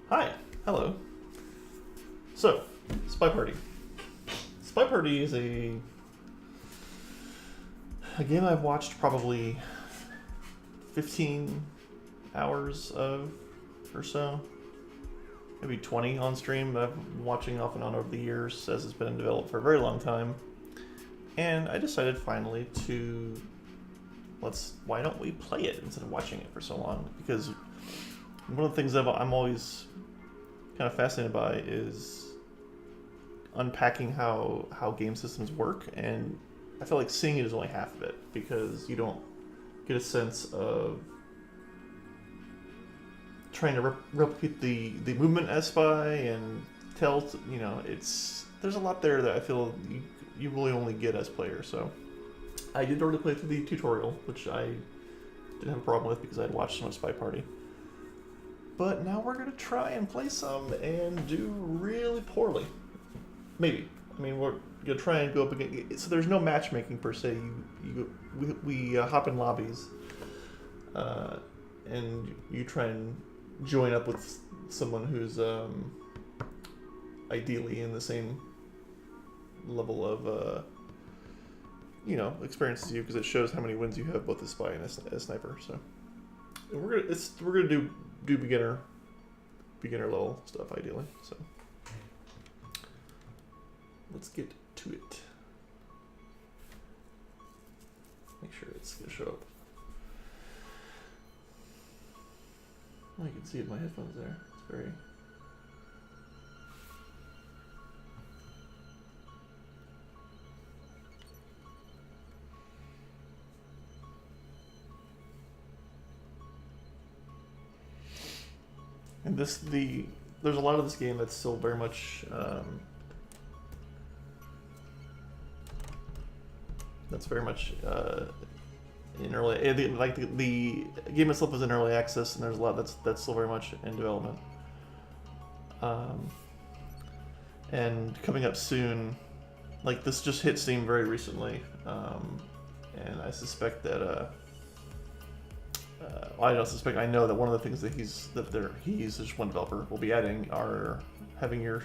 Hi, hello. So, SpyParty. SpyParty is a game I've watched probably 15 hours of or so. Maybe 20 on stream. I've been watching off and on over the years as it's been developed for a very long time. And I decided finally to why don't we play it instead of watching it for so long? Because one of the things that I'm always kind of fascinated by is unpacking how game systems work, and I feel like seeing it is only half of it because you don't get a sense of trying to replicate the movement as Spy and tell, there's a lot there that I feel you really only get as player. So I did already play through the tutorial, which I didn't have a problem with because I'd watched so much SpyParty. But now we're going to try and play some and do really poorly. Maybe. I mean, we're going to try and go up against... So there's no matchmaking per se. We hop in lobbies. And you try and join up with someone who's ideally in the same level of... experience as you, because it shows how many wins you have both as Spy and as Sniper. So we're gonna do beginner level stuff ideally. So let's get to it. Make sure it's gonna show up. Oh, you can see it in my headphones there. It's very... And there's a lot of this game that's still very much in early, the game itself is in early access, and there's a lot that's still very much in development. And coming up soon, like this just hit Steam very recently, and I suspect that I know that one of the things that he's just one developer will be adding are having your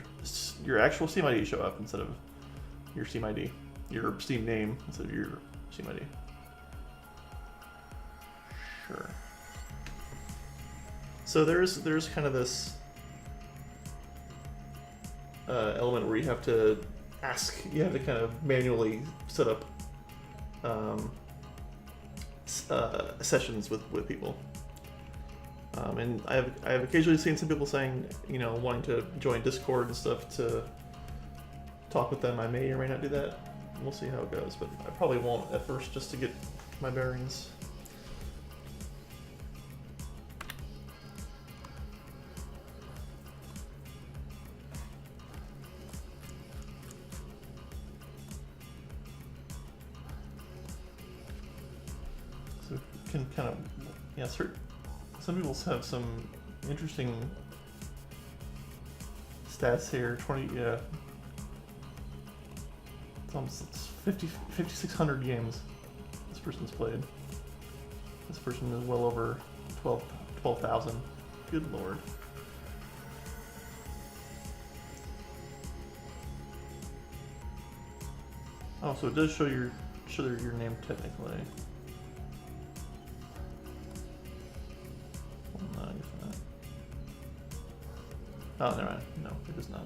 actual Steam ID show up instead of your Steam ID, your Steam name instead of your Steam ID. Sure. So there's kind of this element where you have to kind of manually set up sessions with people, and I have occasionally seen some people saying, wanting to join Discord and stuff to talk with them. I may or may not do that. We'll see how it goes, but I probably won't at first, just to get my bearings. Can kind of, some people have some interesting stats here. 5,600 games this person's played. This person is well over 12,000. Good lord. Oh, so it does show your name technically. Oh, never mind. No, it is not.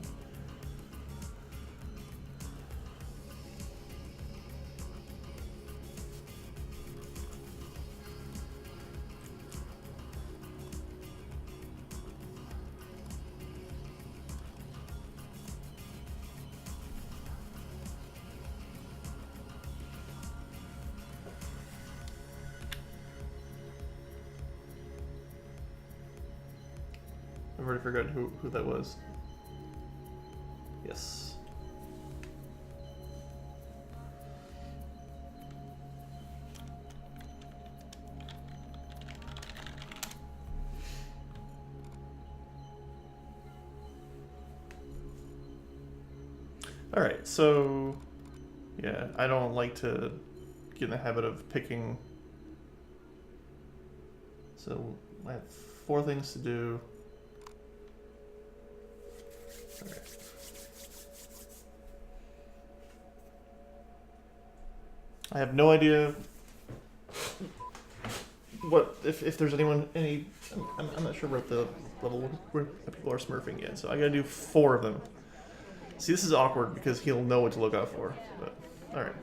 I've already forgotten who that was. Yes. Alright, so yeah, I don't like to get in the habit of picking. So I have 4 things to do. Okay. I have no idea what if there's anyone I'm not sure we're at the level where people are smurfing yet, so I gotta do 4 of them. See, this is awkward because he'll know what to look out for. But all right.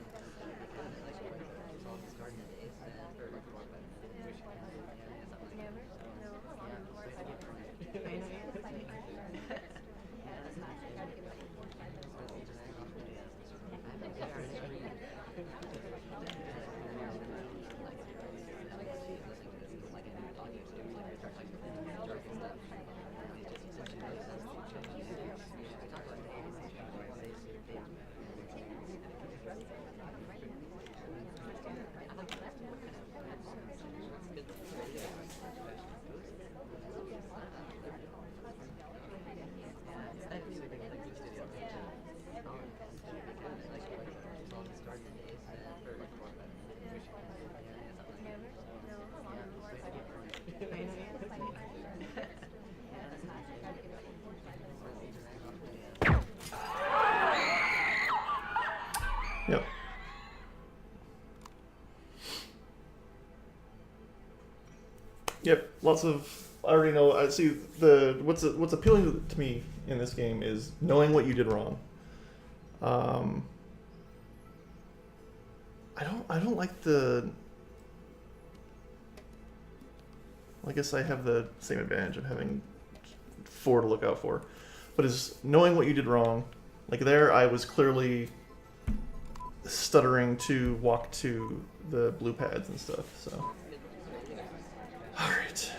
Yep. Yep. Lots of. I already know. I see what's appealing to me in this game is knowing what you did wrong. I don't like the. I guess I have the same advantage of having 4 to look out for, but is knowing what you did wrong. Like there, I was clearly stuttering to walk to the blue pads and stuff. So, all right.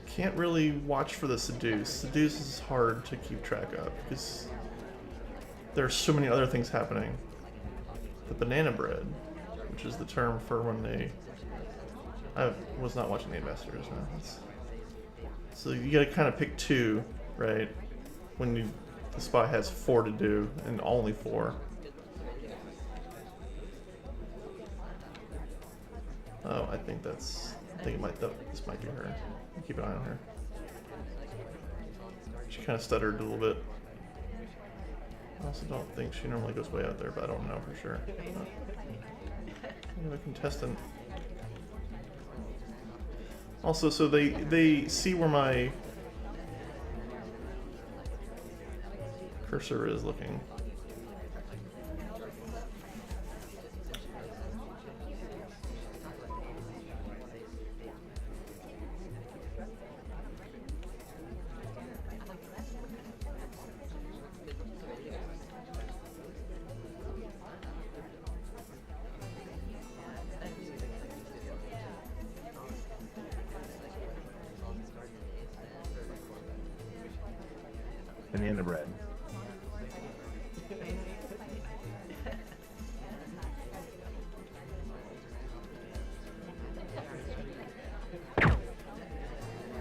Can't really watch for the seduce. Seduce is hard to keep track of because there are so many other things happening. The banana bread, which is the term for when they. I was not watching the ambassadors. No. So you gotta kind of pick 2, right? When the spy has 4 to do, and only 4. Oh, I think this might be her. Keep an eye on her. She kind of stuttered a little bit. I also don't think she normally goes way out there, but I don't know for sure. We have a contestant. Also, so they see where my cursor is looking. Banana bread.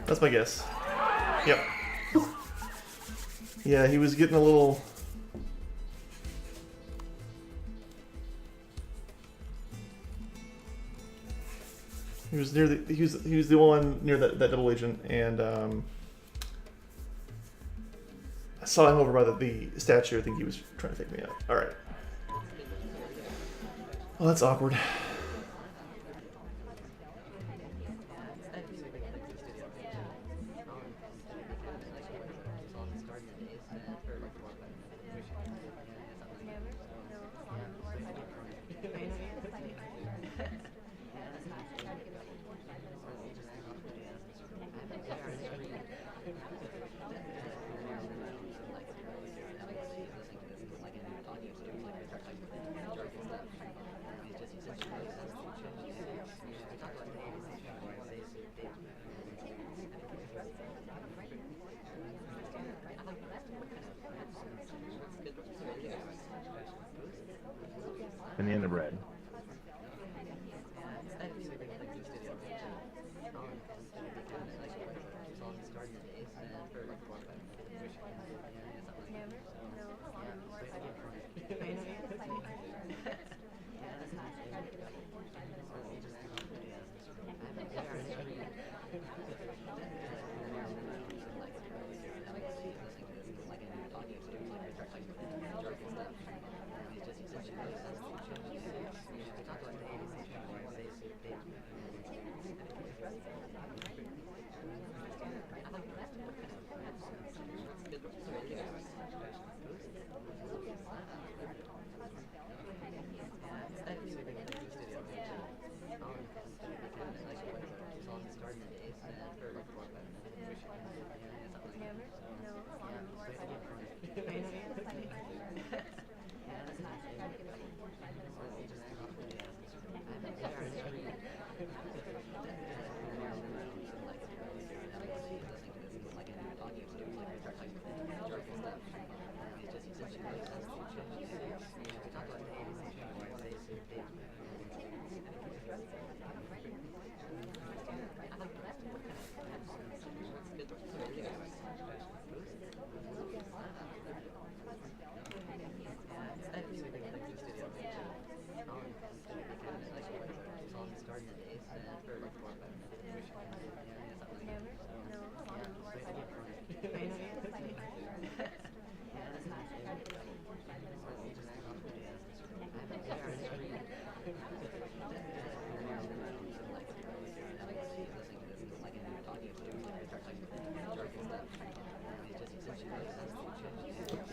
That's my guess. Yep. Yeah, he was getting a little. He was near the. He was the one near that double agent, and I saw him over by the statue. I think he was trying to take me out. All right. Well, that's awkward.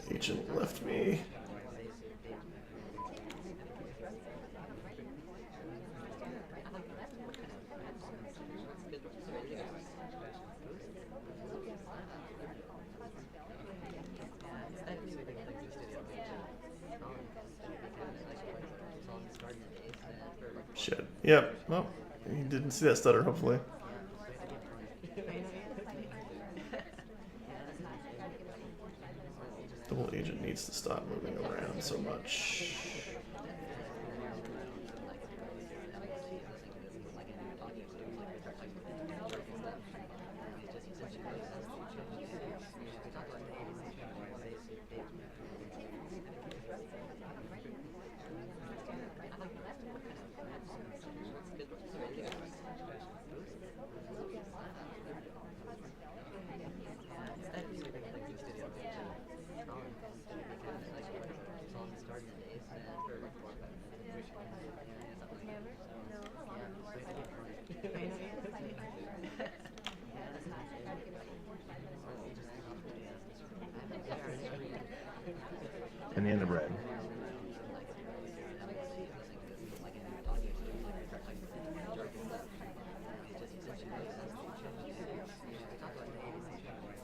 Agent left me. Shit. Yep. Well, you didn't see that stutter, hopefully. Double agent needs to stop moving around so much. Banana bread.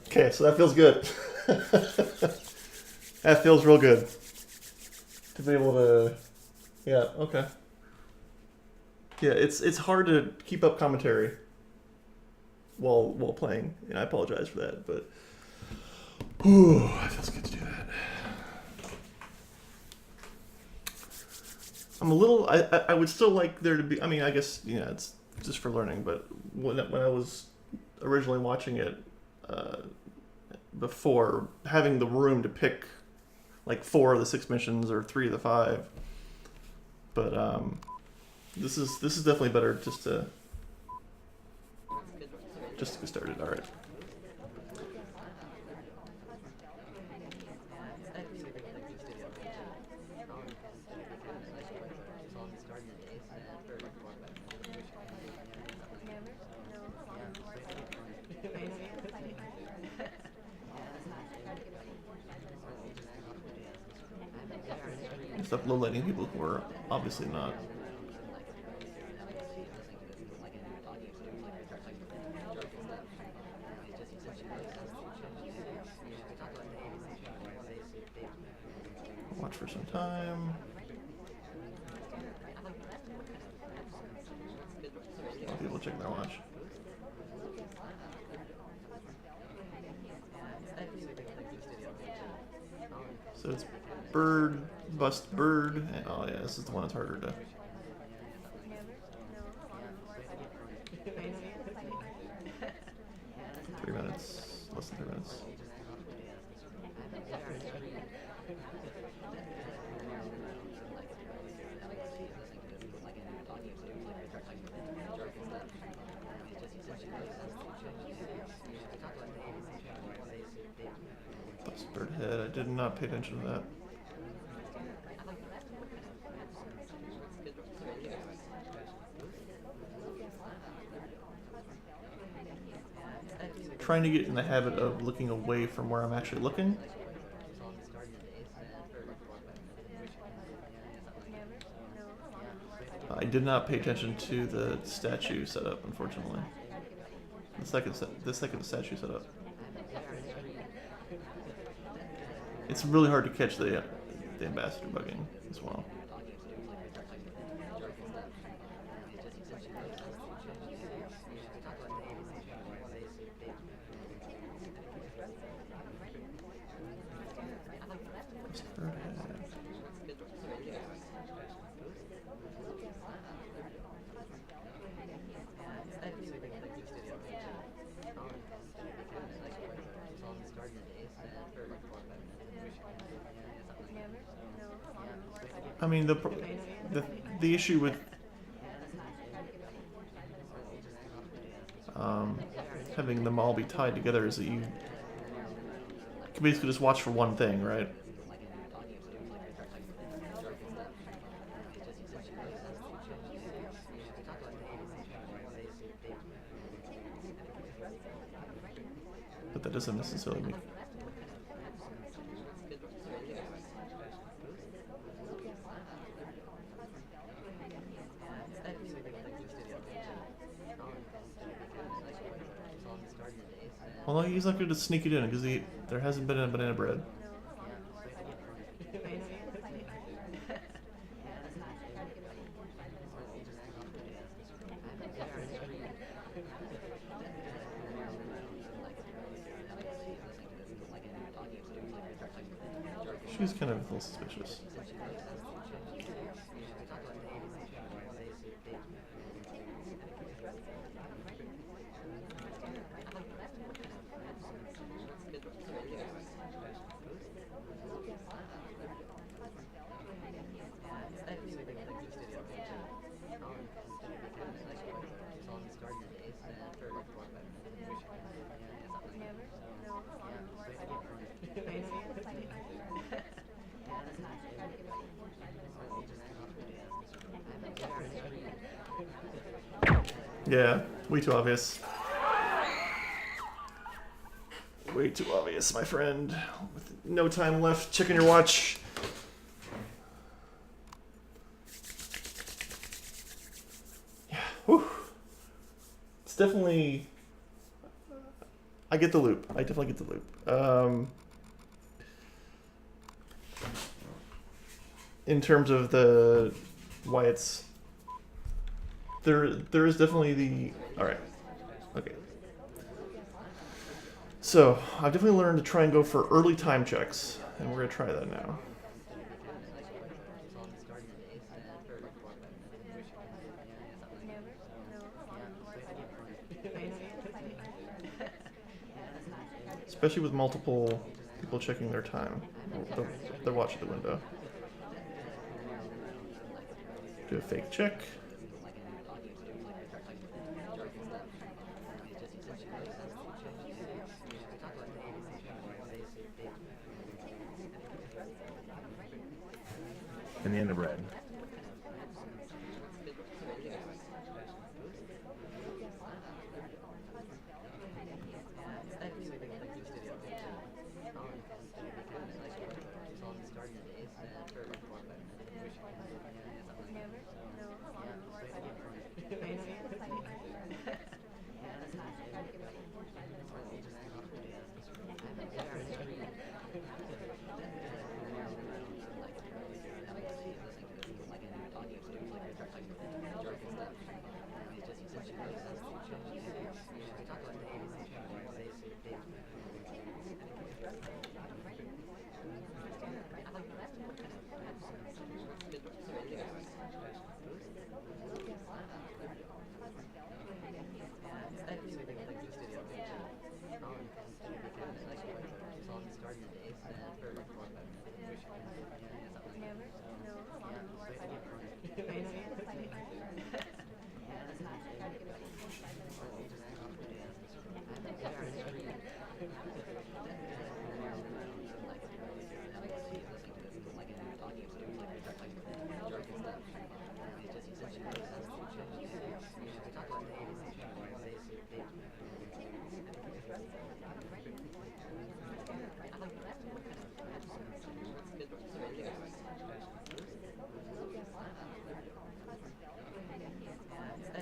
Okay, so that feels good. That feels real good. To be able to, yeah, okay. Yeah, it's hard to keep up commentary while playing, and I apologize for that, but ooh, it feels good to do that. I'm a little. I would still like there to be. I mean, I guess it's just for learning. But when I was originally watching it before, having the room to pick like 4 of the 6 missions or 3 of the 5. But this is definitely better just to get started. All right. Stop low lighting people who are obviously not. Watch for some time. People check their watch. So it's bird, bust bird. And, oh yeah, this is the one that's harder to. Third head. I did not pay attention to that. Trying to get in the habit of looking away from where I'm actually looking. I did not pay attention to the statue setup, unfortunately. The second statue setup. It's really hard to catch the ambassador bugging as well. I mean, the issue with having them all be tied together is that you can basically just watch for one thing, right? But that doesn't necessarily make... Well, no, he's not going to sneak it in because there hasn't been a banana bread. She's kind of a little suspicious. Yeah, way too obvious. Way too obvious, my friend. With no time left, checking your watch. Yeah, whew. It's definitely... I get the loop. I definitely get the loop. In terms of the... why it's... There is definitely the... Alright. Okay. So, I've definitely learned to try and go for early time checks. And we're going to try that now. Especially with multiple people checking their time. Their watch at the window. Do a fake check. And the end of red.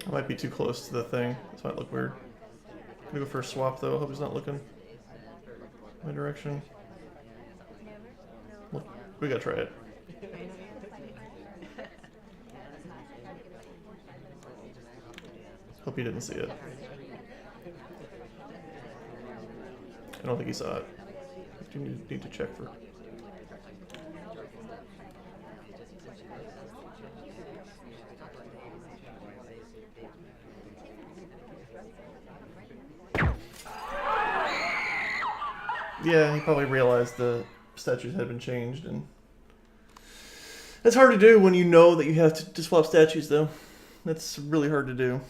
I might be too close to the thing. This might look weird. I'm gonna go for a swap though. I hope he's not looking my direction. Look, we gotta try it. Hope he didn't see it. I don't think he saw it. You need to check for. Yeah, he probably realized the statues had been changed, and that's hard to do when you know that you have to just swap statues, though. That's really hard to do.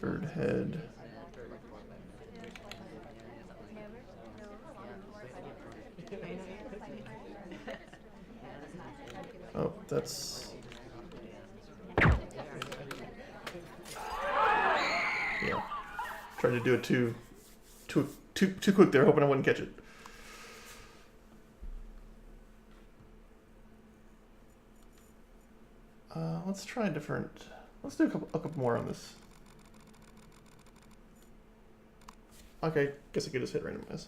Bird head. Oh, that's... Yeah. Tried to do it too quick there, hoping I wouldn't catch it. Let's try a different... Let's do a couple more on this. Okay, guess I could just hit randomize.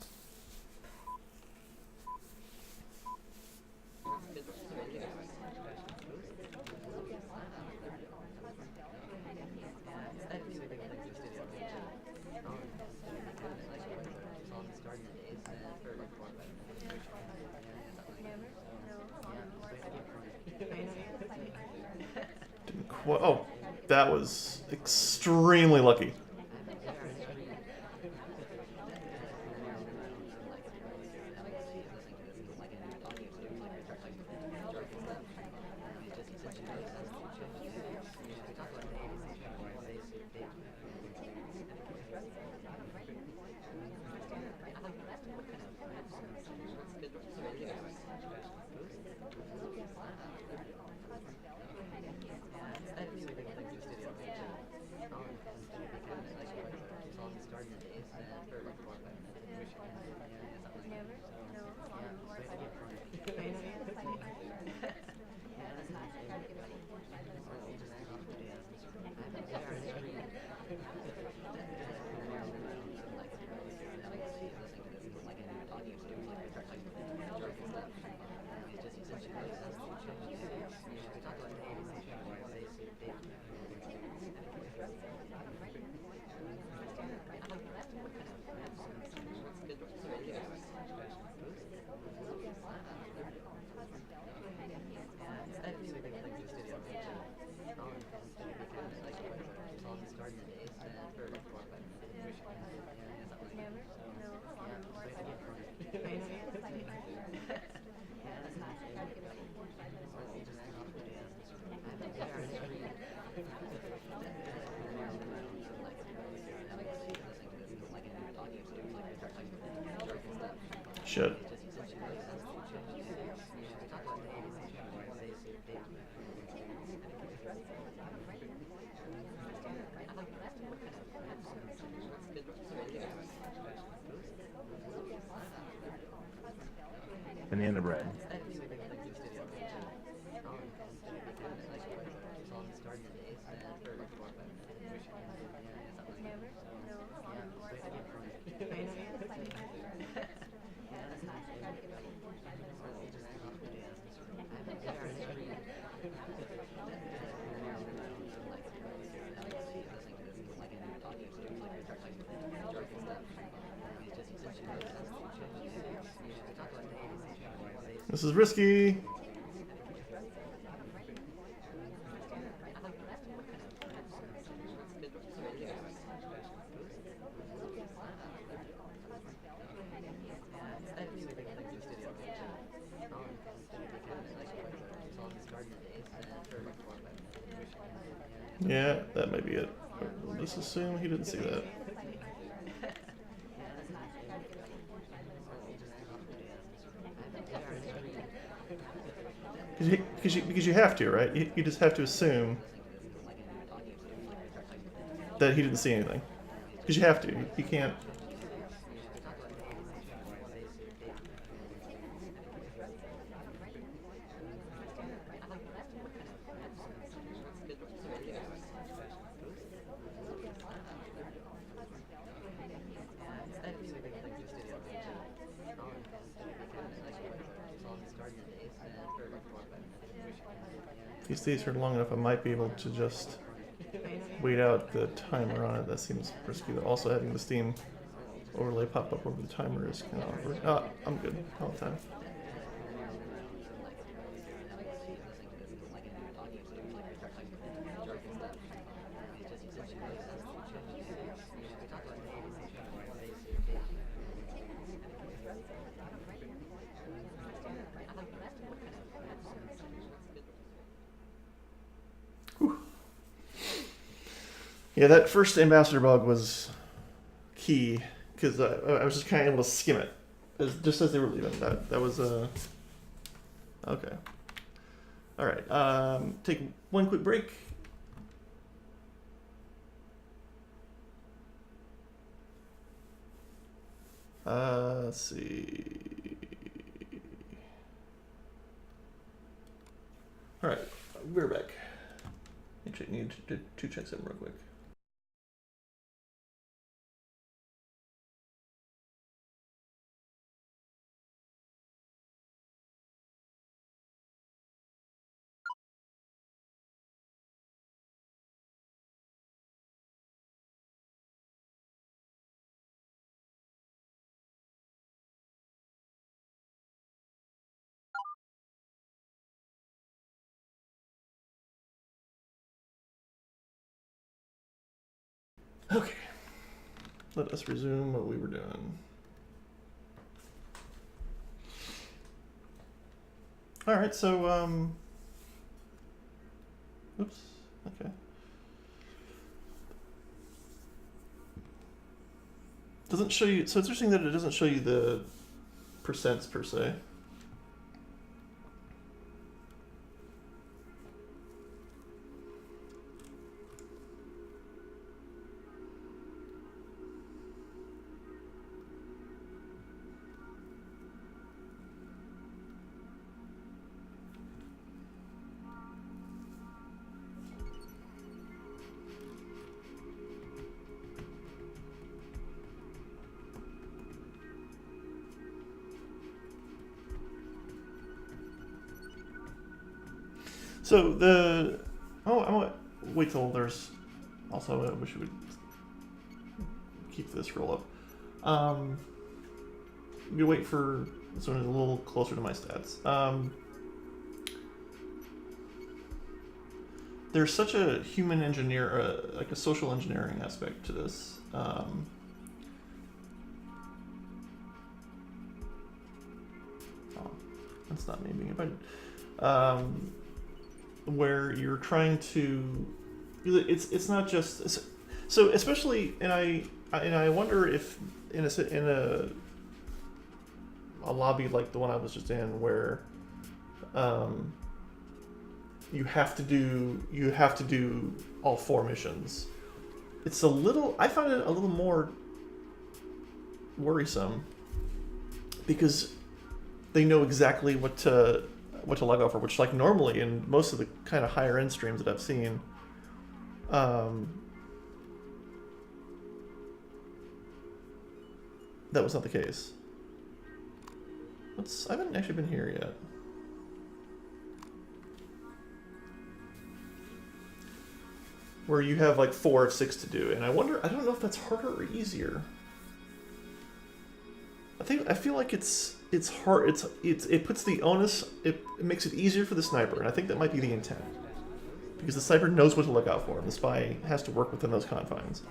Oh, that was extremely lucky. Shit. Banana bread. This is risky. Yeah, that may be it. We'll just assume he didn't see that. because you have to, right? You just have to assume that he didn't see anything. Because you have to. You can't. If he stays here long enough, I might be able to just wait out the timer on it. That seems risky, though. Also, having the Steam overlay pop up over the timer is kind of awkward. Oh, I'm good all the time. Yeah, that first ambassador bug was key because I was just kind of able to skim it just as they were leaving. That was okay. All right, take one quick break. Let's see. All right, we're back. Actually, need to check something real quick. Okay, let us resume what we were doing. All right, so oops, okay. Doesn't show you. So it's interesting that it doesn't show you the percents per se. So I might wait till there's also I wish we would keep this roll up. We wait for this one is a little closer to my stats. There's such a human engineer, like a social engineering aspect to this. Oh, that's not me being invited. Where you're trying to, it's not just so especially, and I wonder if in a lobby like the one I was just in where you have to do all 4 missions. It's I find it a little more worrisome because they know exactly what to log out for, which like normally in most of the kind of higher end streams that I've seen, that was not the case. I haven't actually been here yet. Where you have like 4 of 6 to do, and I don't know if that's harder or easier. I feel like it's hard. It puts the onus. It makes it easier for the sniper, and I think that might be the intent, because the sniper knows what to look out for, and the spy has to work within those confines.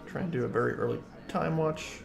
Try and do a very early time watch.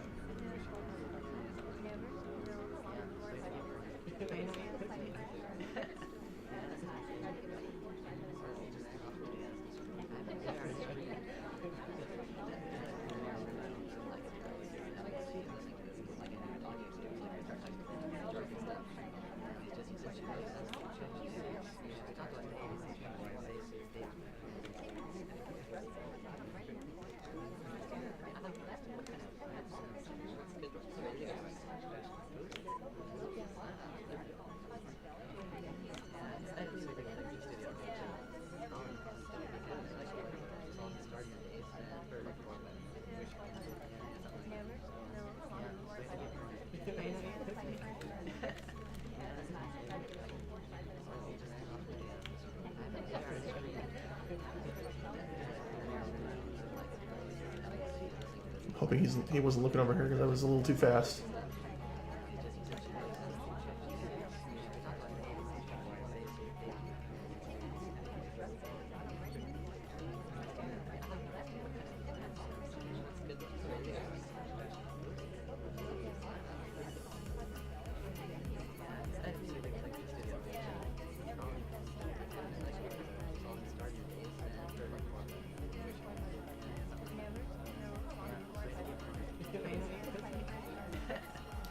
hoping he wasn't looking over here because I was a little too fast.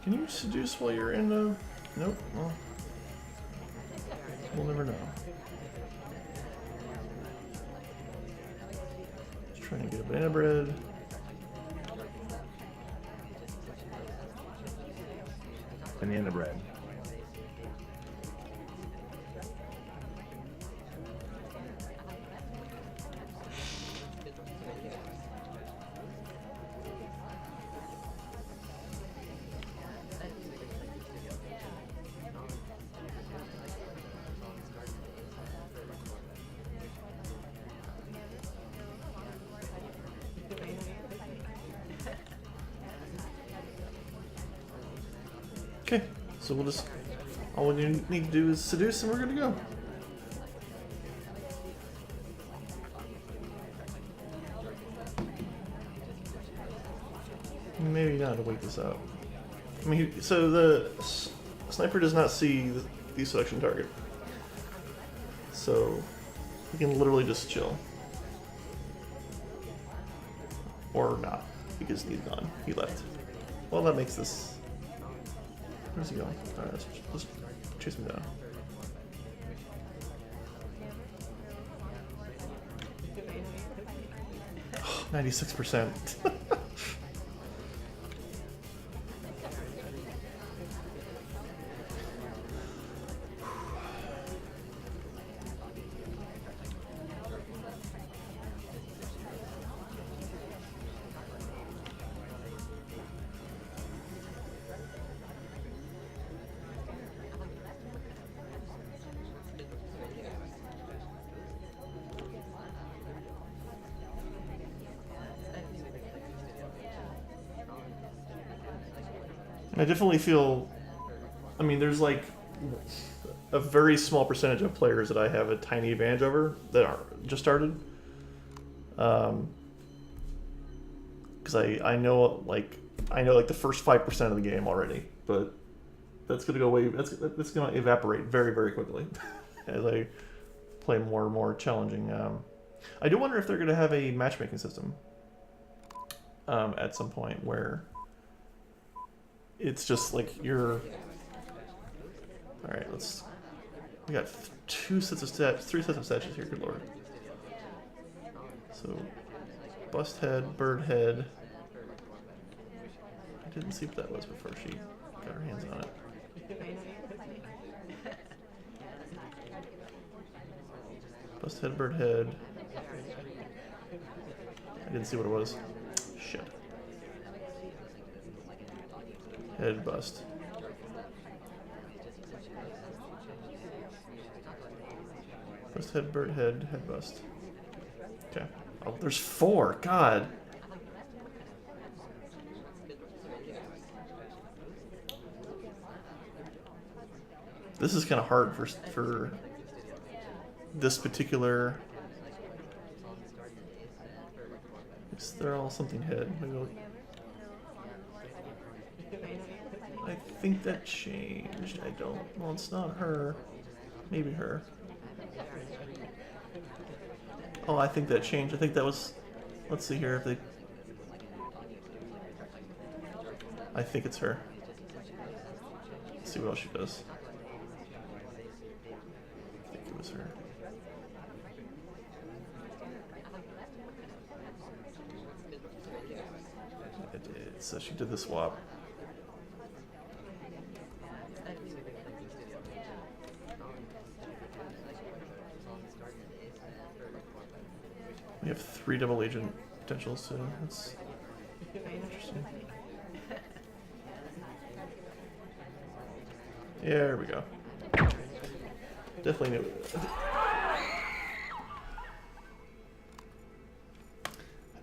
Can you seduce while you're in the... Nope. Well, we'll never know. Just trying to get a banana bread. Banana bread. Okay, so we'll just... All we need to do is seduce and we're good to go. Maybe not to wait this out. I mean, so the sniper does not see the selection target. So he can literally just chill. Or not, because he's gone. He left. Well, that makes this... Where's he going? Alright, let's chase him down. Oh, 96%. I definitely feel, I mean, there's like a very small percentage of players that I have a tiny advantage over that are just started. Because I know like the first 5% of the game already, but that's gonna go away. That's gonna evaporate very, very quickly as I play more and more challenging. I do wonder if they're gonna have a matchmaking system at some point where it's just like you're... Alright, we got 3 sets of stashes here, good lord. So, bust head, bird head. I didn't see what that was before she got her hands on it. Bust head, bird head. I didn't see what it was. Shit. Head bust. Bust head, bird head, head bust. Okay. Oh, there's 4. God. This is kind of hard for this particular. They're all something head. I think that changed. I don't. Well, it's not her. Maybe her. Oh, I think that changed. I think that was. Let's see here if they. I think it's her. Let's see what else she does. I think it was her. It did. So she did the swap. We have 3 double agent potentials, so that's interesting. There we go. Definitely knew.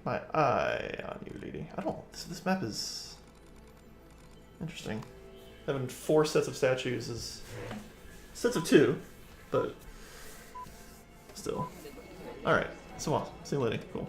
My eye on you, lady. I don't. This map is interesting. Having 4 sets of statues is sets of 2, but still. All right. So awesome. Same lady. Cool.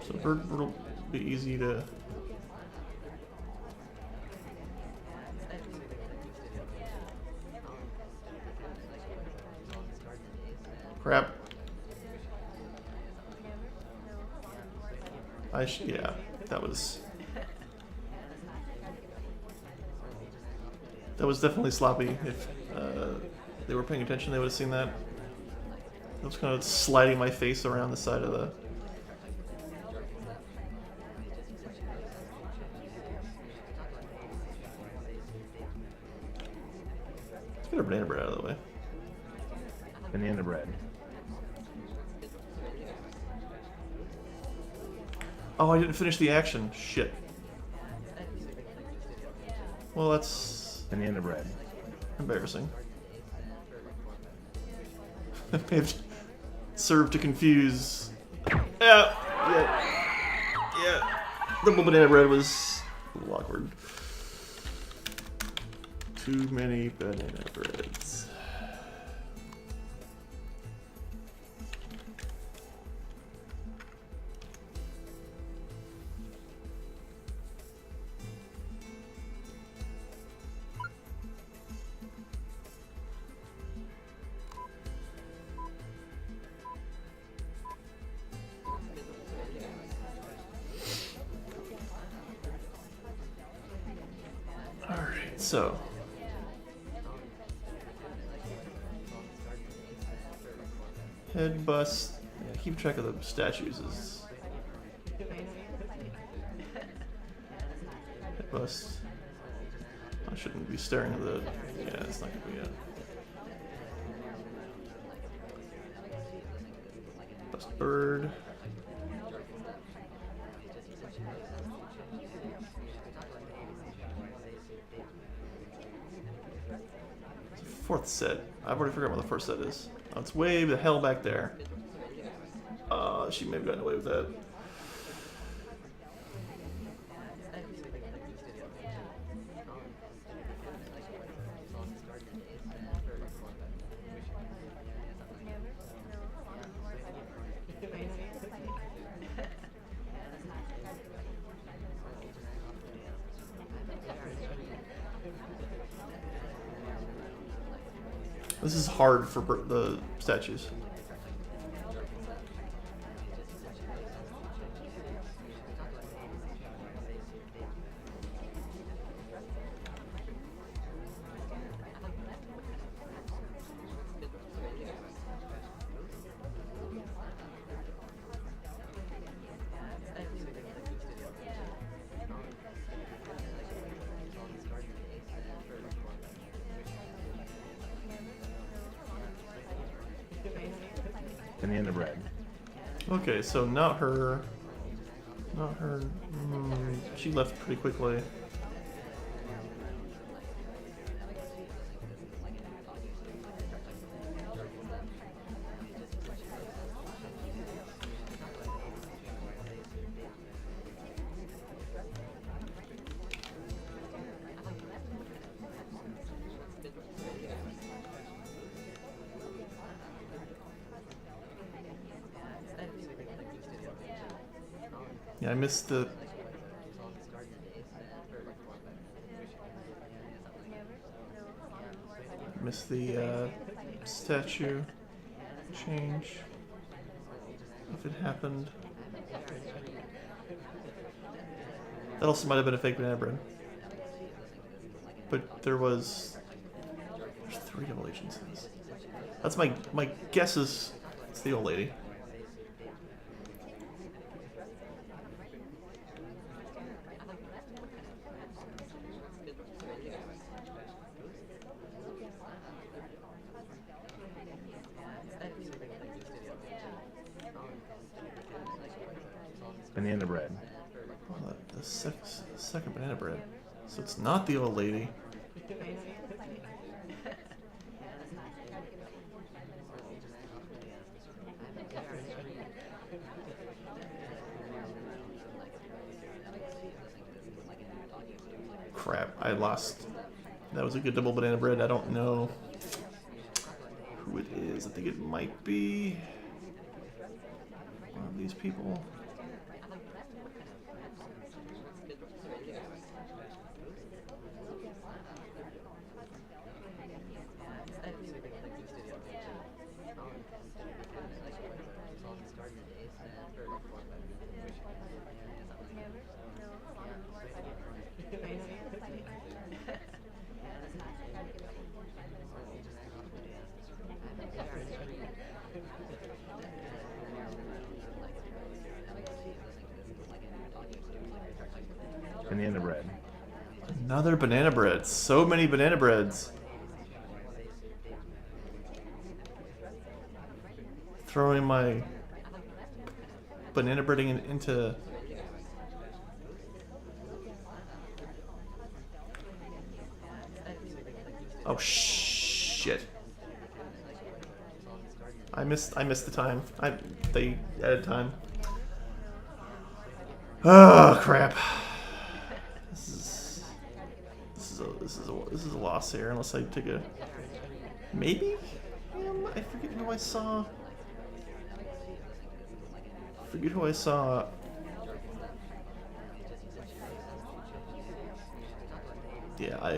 So bird will be easy to. Crap. Yeah, that was definitely sloppy. If they were paying attention, they would have seen that. I was kind of sliding my face around the side of the. Let's get our banana bread out of the way. Banana bread. Oh, I didn't finish the action. Shit. Well, that's Banana bread. embarrassing. It may have served to confuse. Yeah. The banana bread was a little awkward. Too many banana breads. Alright, so. Head bust. Yeah, keep track of the statues. Head bust. I shouldn't be staring at the. Yeah, it's not gonna be it. Bust bird. Fourth set. I've already forgotten what the first set is. Oh, it's way the hell back there. She may have gotten away with that. This is hard for the statues. Banana bread. Okay, so not her. Not her. She left pretty quickly. Yeah, I missed the. Missed the statue change. If it happened. That also might have been a fake banana bread. But there was There's 3 double agents in this. That's my guess is it's the old lady. Banana bread. Oh, the second banana bread. So it's not the old lady. Crap, I lost. That was a good double banana bread. I don't know who it is. I think it might be one of these people. Banana bread. Another banana bread. So many banana breads. Throwing my banana breading into. Oh shit! I missed the time. They added time. Oh crap! This is a loss here unless I take a maybe. I forget who I saw. Yeah,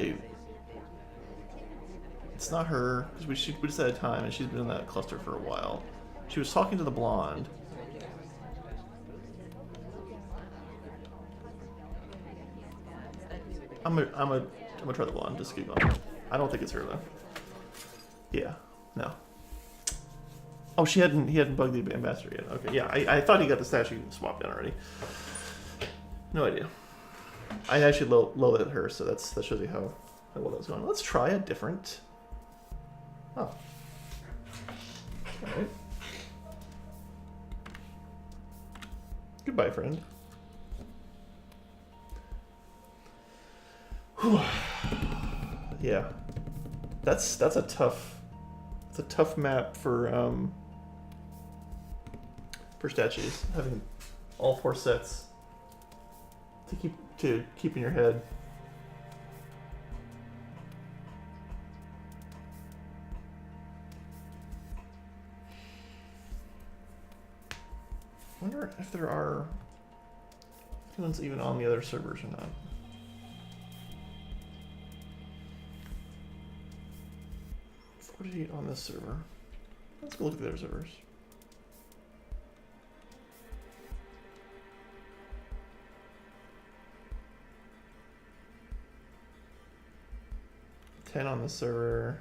it's not her because we just had time and she's been in that cluster for a while. She was talking to the blonde. I'm gonna try the blonde. Just keep going. I don't think it's her though. Yeah, no. Oh, he hadn't bugged the ambassador yet. Okay, yeah, I thought he got the statue swapped in already. No idea. I actually low-lit her, so that shows you how well that was going. Let's try a different. Oh. All right. Goodbye, friend. Whew. Yeah, that's a tough. It's a tough map for statues, having all 4 sets to keep in your head. I wonder if there are ones even on the other servers or not. 48 on this server. Let's go look at the other servers. $10 on the server.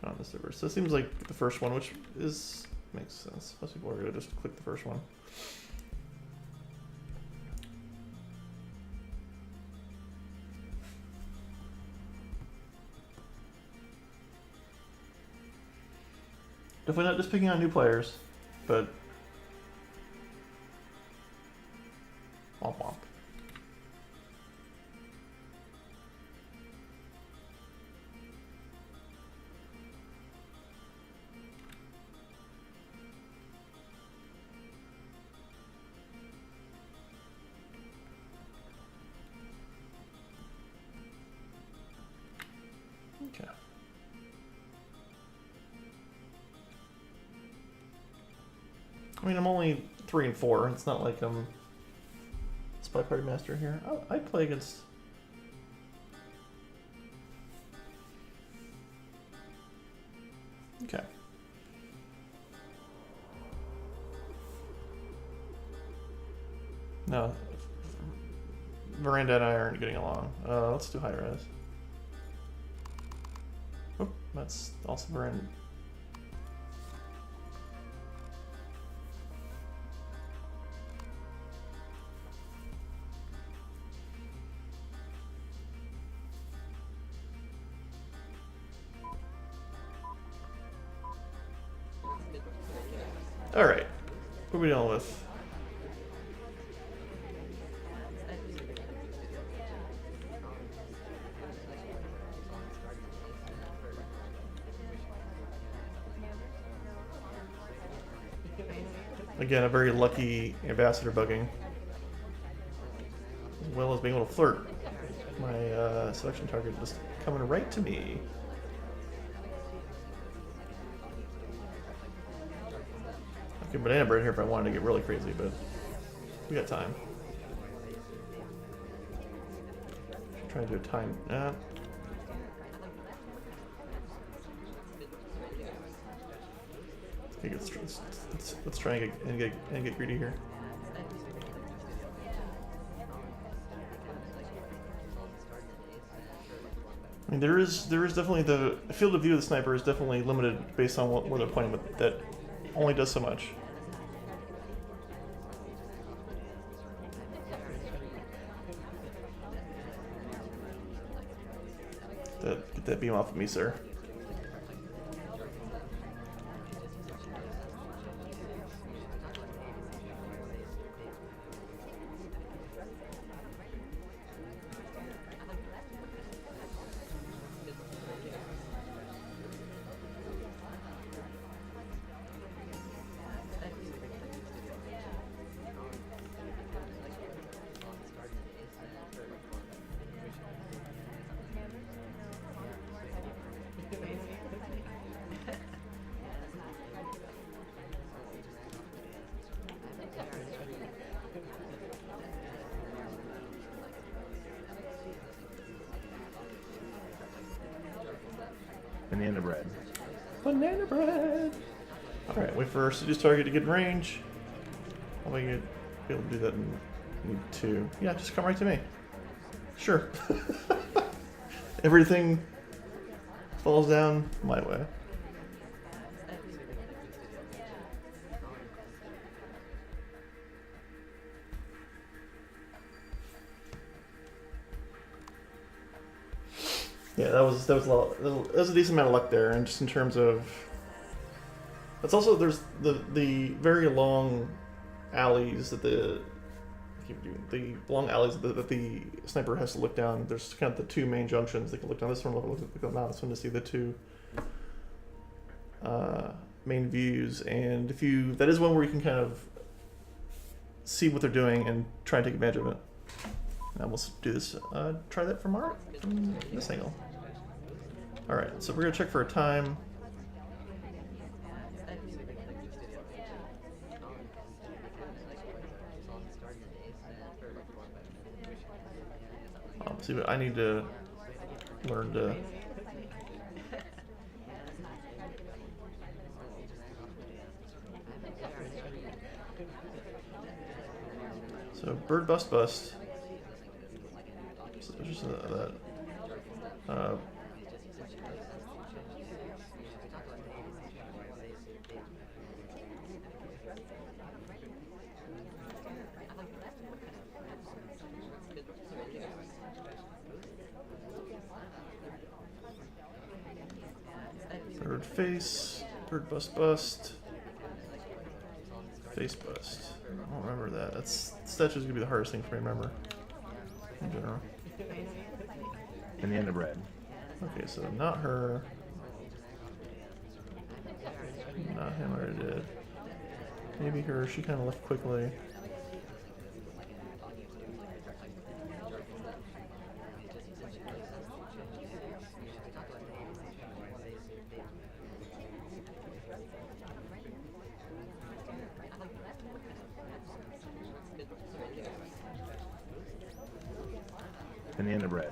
10 on the server. So it seems like the first one, which makes sense. Most people are gonna just click the first one. Definitely not just picking on new players, but womp womp. Okay. I mean, I'm only 3 and 4. It's not like I'm SpyParty master here. I play against. Okay. No. Miranda and I aren't getting along. Let's do high res. Oh, that's also Miranda. Alright. What are we dealing with? Again, a very lucky ambassador bugging. As well as being able to flirt. My selection target just coming right to me. Okay, banana bread here if I wanted to get really crazy, but we got time. Trying to do a time. Okay, let's try and get greedy here. I mean, there is definitely the field of view of the sniper is definitely limited based on where they're pointing, but that only does so much. Get that beam off of me, sir. Banana bread. Banana bread! Alright, wait for our seduce target to get in range. I'll be able to do that in need 2. Yeah, just come right to me. Sure. Everything falls down my way. Yeah, that was a lot. That was a decent amount of luck there, and just in terms of. That's also there's the very long alleys that the long alleys that the sniper has to look down. There's kind of the two main junctions. They can look down this one, look down this one to see the two main views. And if you that is one where you can kind of see what they're doing and try and take advantage of it. Now we'll do this. Try that from this angle. All right, so we're gonna check for a time. See, but I need to learn to. So bird bust. So just that. Bird face, bird bust, face bust. I don't remember that. That's statue's gonna be the hardest thing for me to remember in general. Banana bread. Okay, so not her. Not him, I already did. Maybe her, she kind of left quickly. Banana bread.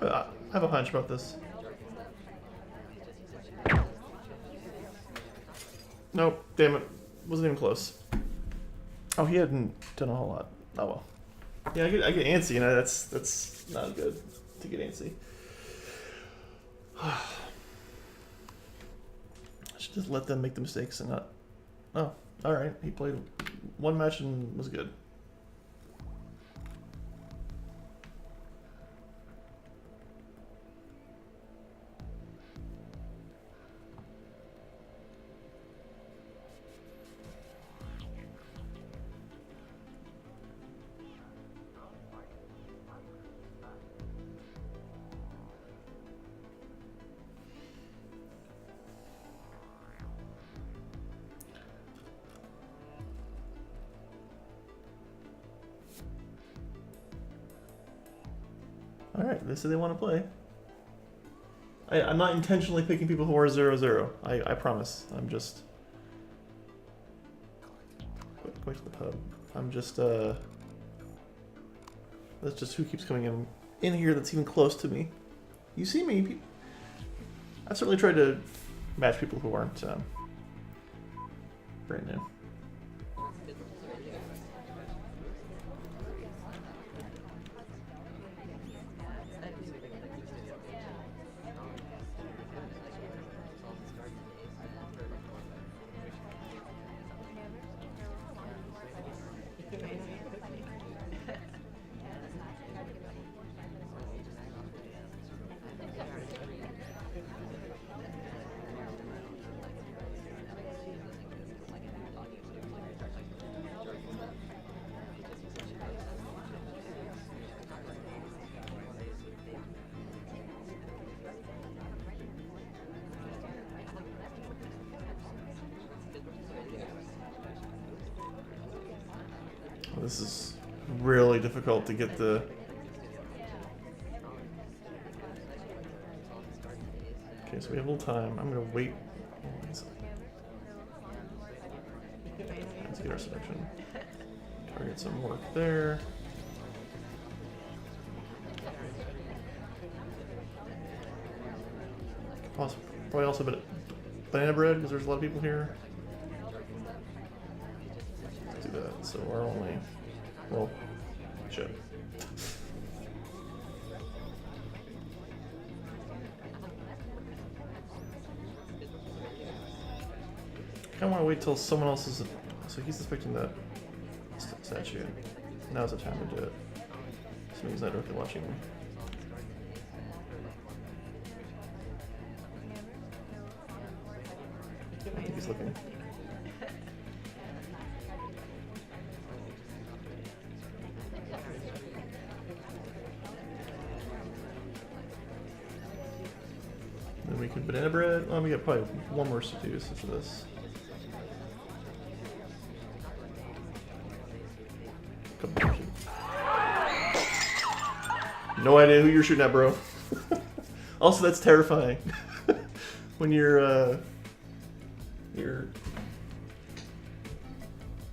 I have a hunch about this. Nope, damn it. Wasn't even close. Oh, he hadn't done a whole lot. Oh well. Yeah, I get antsy, and that's not good to get antsy. I should just let them make the mistakes and not. Oh, all right. He played one match and was good. Alright, they say they want to play. I'm not intentionally picking people who are 0-0. I promise. I'm just... Go to the pub. I'm just, That's just who keeps coming in here that's even close to me. You see me. I've certainly tried to match people who aren't, brand new. This is really difficult to get the... Okay, so we have a little time. I'm gonna wait. Let's get our selection. Target some work there. Probably also a bit of banana bread because there's a lot of people here. Let's do that. So we're only... Well, shit. I kind of want to wait till someone else is... So he's suspecting that statue. Now's the time to do it. So he's not really watching me. I think he's looking. Then we can banana bread. Oh, we got probably one more seduce after this. No idea who you're shooting at, bro. Also, that's terrifying. When you're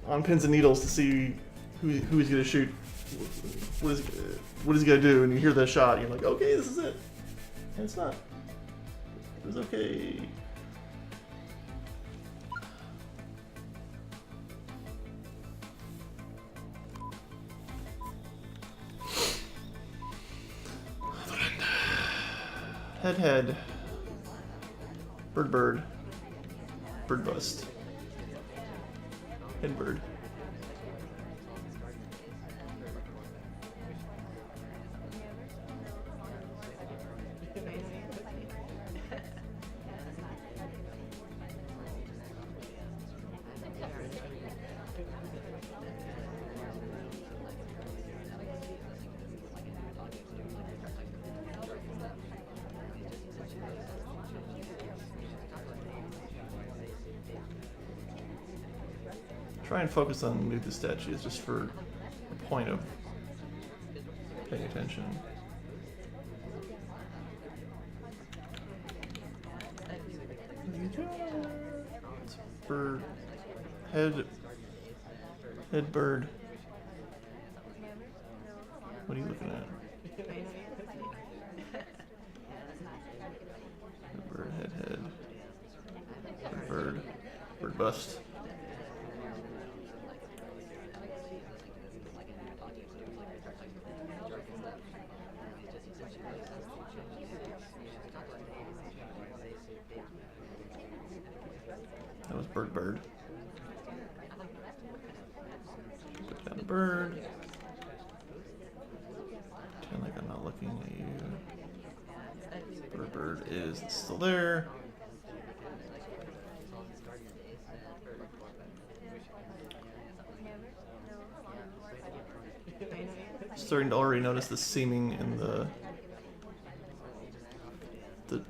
on pins and needles to see who he's gonna shoot, what is he gonna do, and you hear that shot, and you're like, okay, this is it, and it's not. It was okay. Head. Bird. Bird bust. Head bird. Try and focus on the statues just for the point of paying attention. It's bird. Head bird. What are you looking at? Bird, head. Bird. Bird bust. That was bird. Put down the bird. Pretend like I'm not looking at you. Bird is still there. Starting to already notice the seaming in the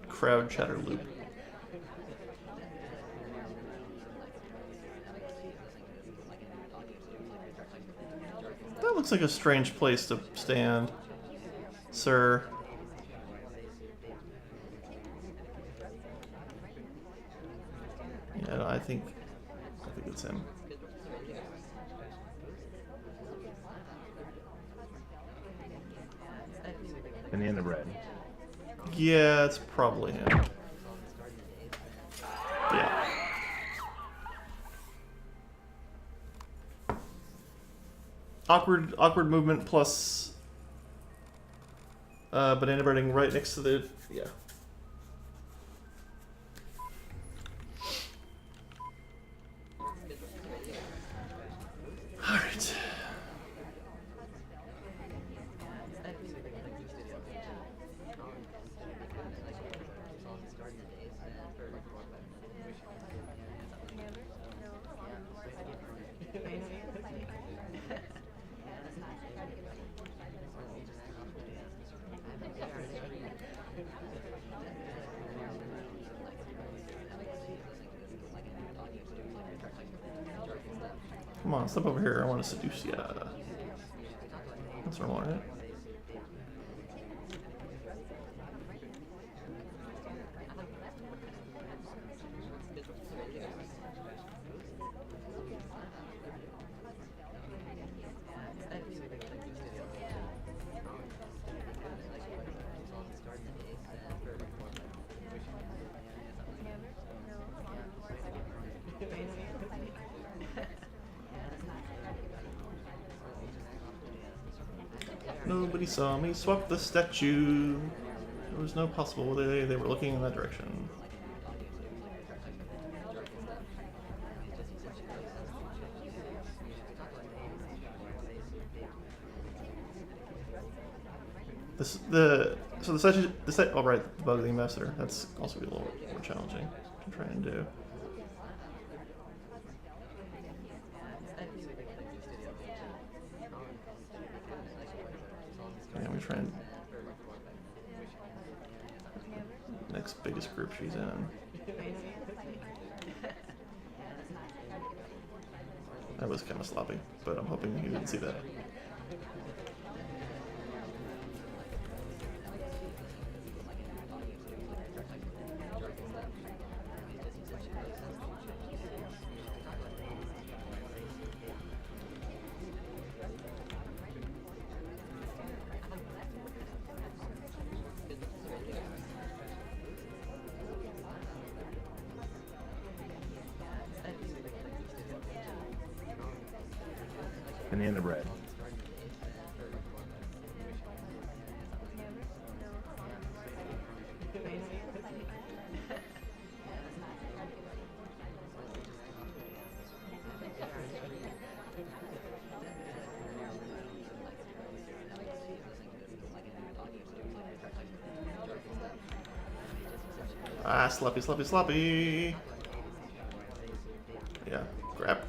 crowd chatter loop. That looks like a strange place to stand, sir. Yeah, I think it's him. Banana bread. Yeah, it's probably him. Yeah. Awkward movement plus banana breading right next to the yeah. All right. Come on, step over here. I want to seduce ya. That's normal, right? Nobody saw me swap the statue. There was no possible way they were looking in that direction. The statue. Oh right, the bug of the ambassador. That's also be a little more challenging to try and do. Yeah, we try and next biggest group she's in. That was kind of sloppy, but I'm hoping you didn't see that. Banana bread. Ah, sloppy. Yeah, grab.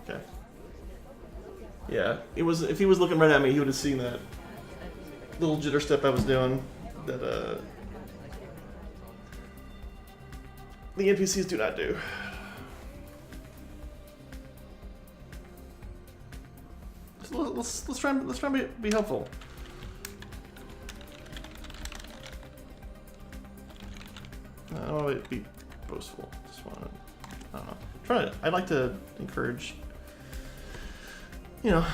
Okay. Yeah, it was. If he was looking right at me, he would have seen that little jitter step I was doing. That the NPCs do not do. So let's try and be helpful. I don't want to be boastful. Just want to. I don't know. I'd like to encourage you know,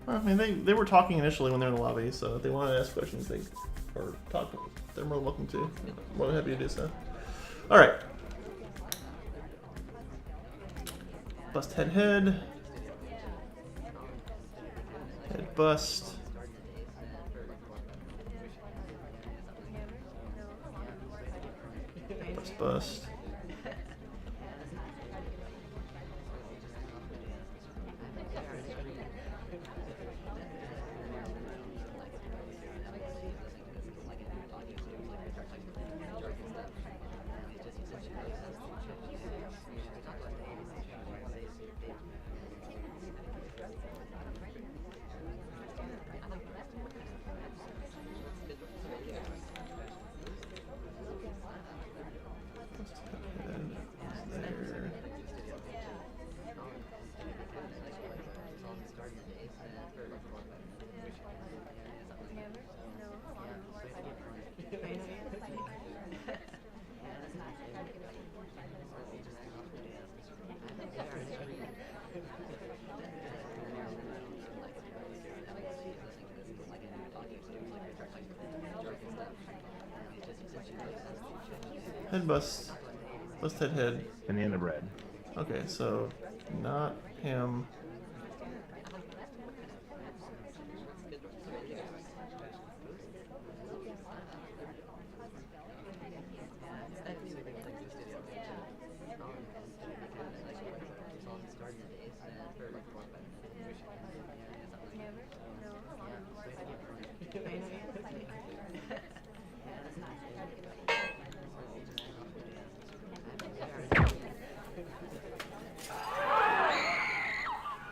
I mean, they were talking initially when they're in the lobby, so if they wanted to ask questions, or talk, they're more than welcome to. More than happy to do so. All right. Bust head. Head bust. Bust. Head bust. Bust head. And the end of red. Okay, so not him.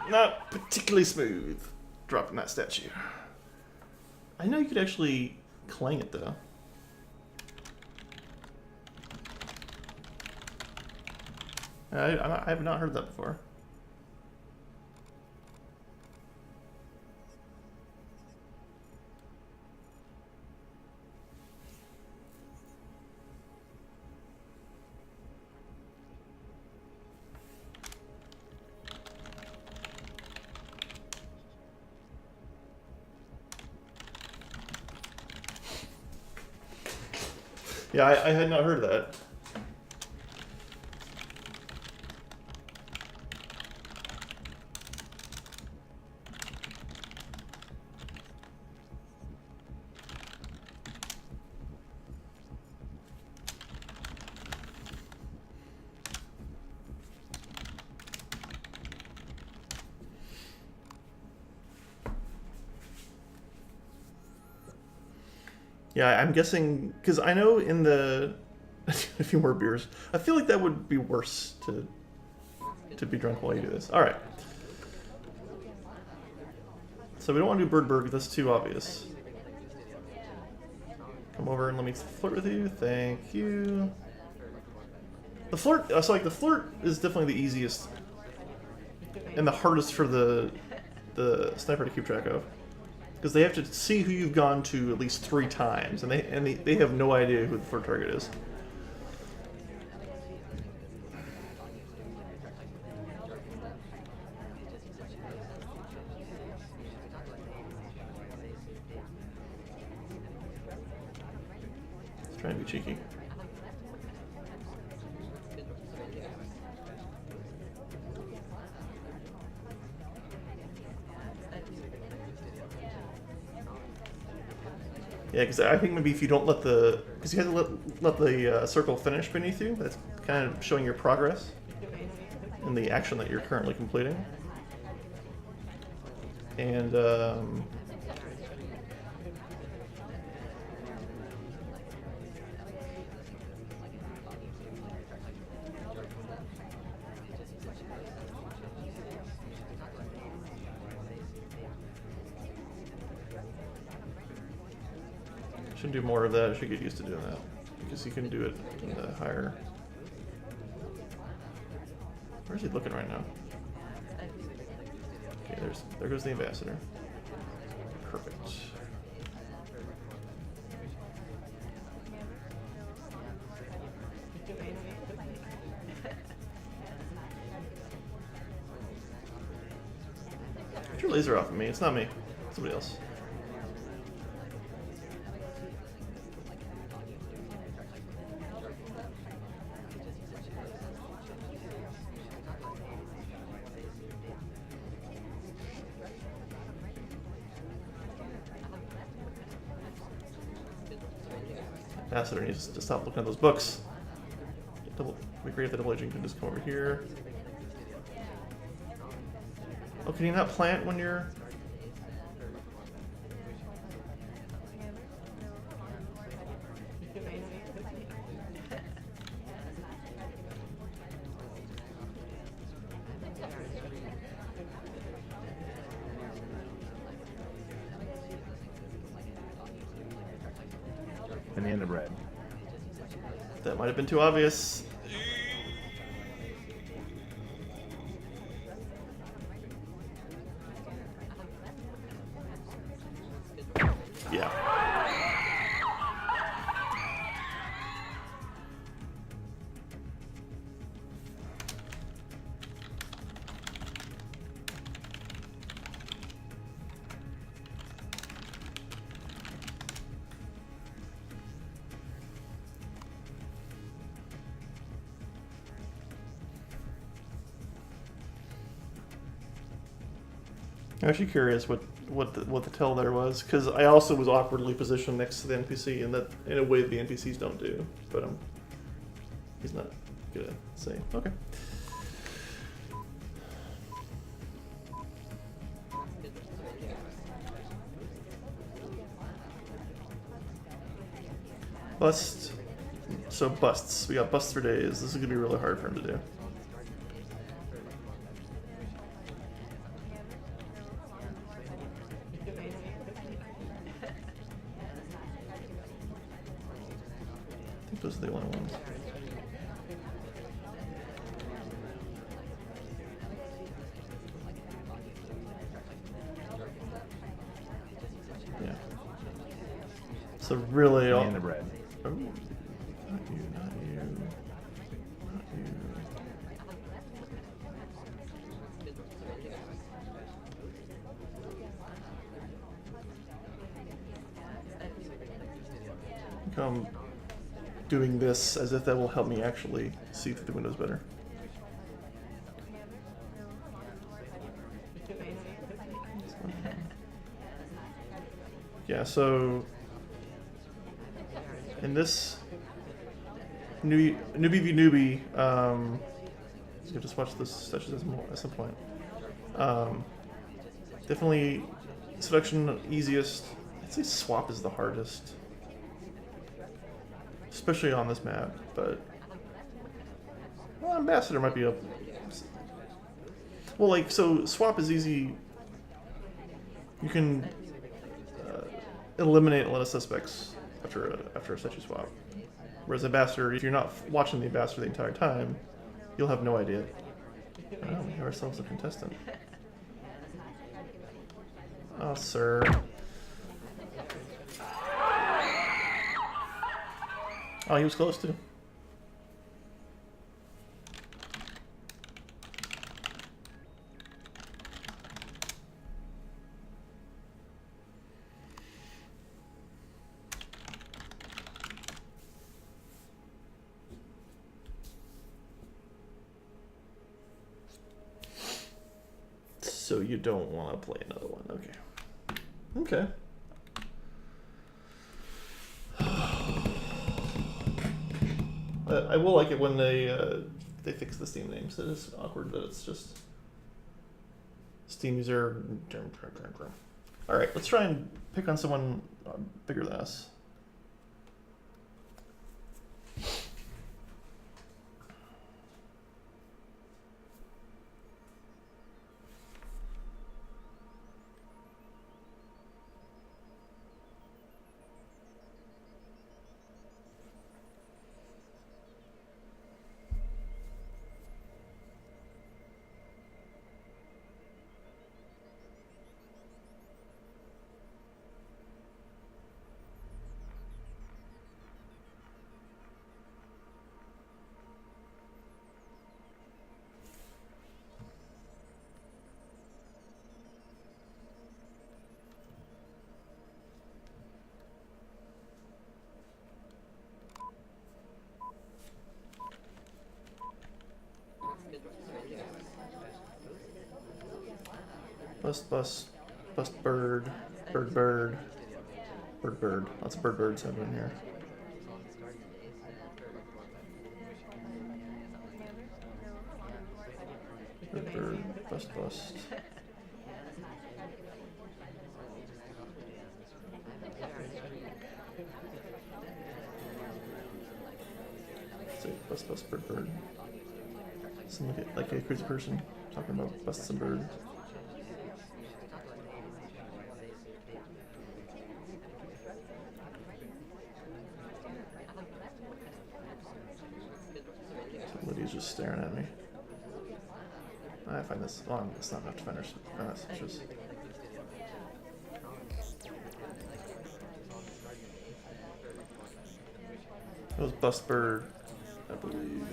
Not particularly smooth dropping that statue. I know you could actually clang it though. I have not heard that before. Yeah, I had not heard of that. Yeah, I'm guessing, because I know in the a few more beers, I feel like that would be worse to be drunk while you do this. All right. So we don't want to do Birdberg. That's too obvious. Come over and let me flirt with you. Thank you. The flirt. So like the flirt is definitely the easiest and the hardest for the sniper to keep track of, because they have to see who you've gone to at least 3 times, and they have no idea who the flirt target is. Let's try and be cheeky. Yeah, because I think maybe if you don't let because you have to let the circle finish beneath you, that's kind of showing your progress in the action that you're currently completing. And should do more of that. I should get used to doing that, because you can do it in the higher. Where's he looking right now? Okay, there goes the ambassador. Perfect. Get your laser off of me. It's not me. It's somebody else. Ambassador needs to stop looking at those books. It'd be great if the double agent can just come over here. Oh, can you not plant when you're... Banana bread. That might have been too obvious. Yeah. I'm actually curious what the tell there was, because I also was awkwardly positioned next to the NPC, and that in a way the NPCs don't do. But he's not gonna say okay. Bust. So busts. We got busts for days. This is gonna be really hard for him to do. Those are the only ones. Yeah. So really, Banana bread. Oh, not you, not you, not you. Come. Doing this as if that will help me actually see through the windows better. Yeah, so in this newbie v newbie, you can just watch this session at some point. Definitely seduction easiest. I'd say swap is the hardest. Especially on this map, but well, Ambassador might be up. Well, like, so swap is easy. You can eliminate a lot of suspects after a statue swap. Whereas Ambassador, if you're not watching the Ambassador the entire time, you'll have no idea. Oh, we have ourselves a contestant. Oh, sir. Oh, he was close too. So you don't want to play another one, okay. Okay. I will like it when they fix the Steam names. It is awkward that it's just Steam user. All right, let's try and pick on someone bigger than us. Bust, bust, bust bird, bird, bird, bird, bird. Lots of birds happening here. Bird, bird, bust, bust. Say bust, bust, bird, bird. Sound like a crazy person talking about bust some bird. Lydia's just staring at me. I find this. Oh, it's not enough to finish. Switches. It was bust bird, I believe.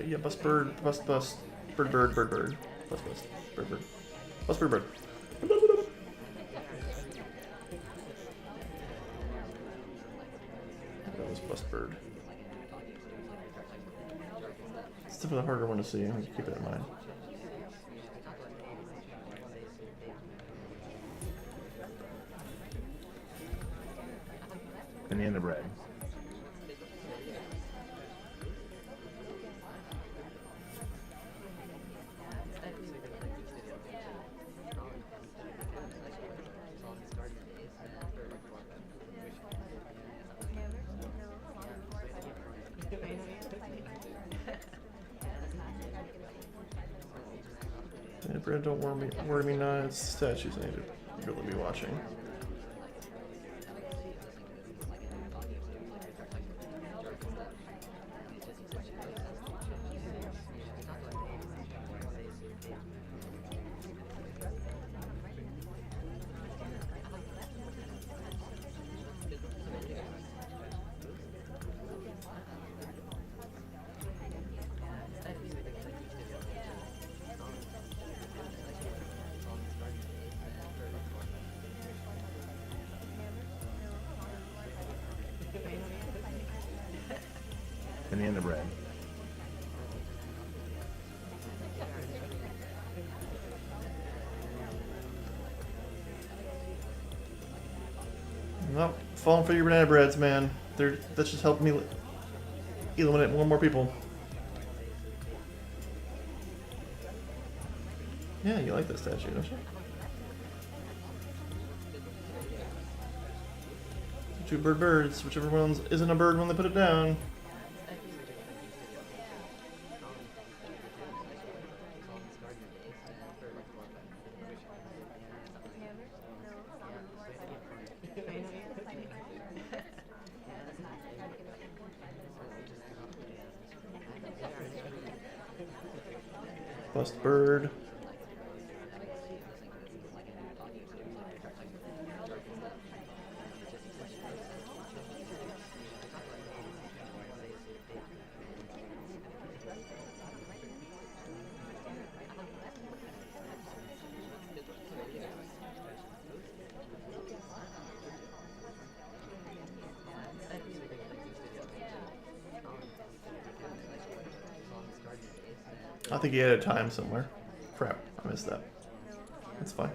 Yeah, bust bird, bust bust, bird bird, bird bird, bust bust, bird bird, bust bird bird. That was bust bird. It's definitely a harder one to see. I have to keep it in mind. Banana bread. Yeah, Brad, don't worry me not. It's statues I need to really be watching. Banana bread. Nope, falling for your banana breads, man. That's just helping me eliminate more people. Yeah, you like that statue, don't you? Two birds, whichever one isn't a bird when they put it down. Bust bird. I think he had a time somewhere. Crap, I missed that. That's fine.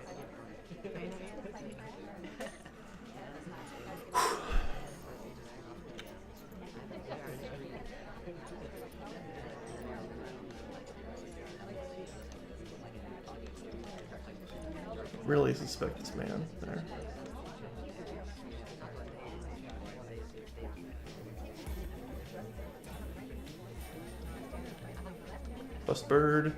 Really suspect this man there. Bust bird.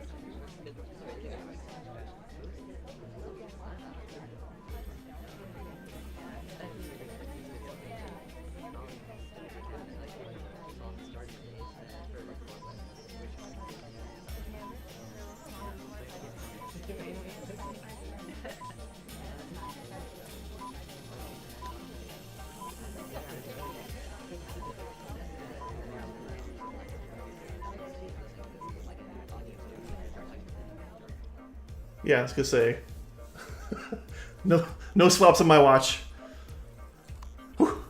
Yeah, I was gonna say. No swaps on my watch. Whew.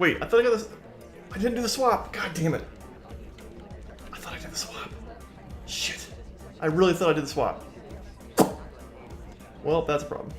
Wait, I thought I got this. I didn't do the swap. God damn it. I thought I did the swap. Shit. I really thought I did the swap. Well, that's a problem.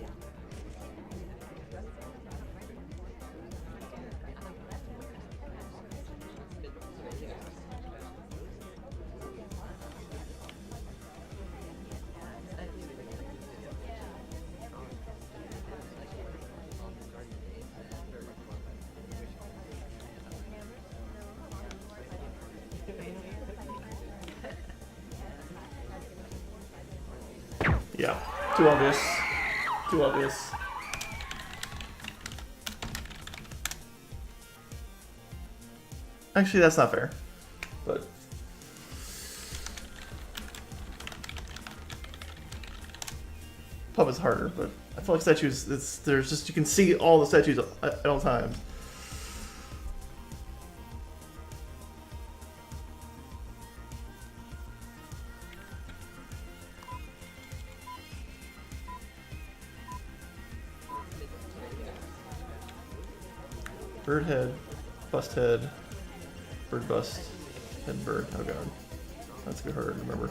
Yeah, too obvious. Too obvious. Actually, that's not fair. But pub is harder, but I feel like statues. There's just you can see all the statues at all times. Bird head, bust head, bird bust, head bird. Oh god. That's gonna be harder to remember.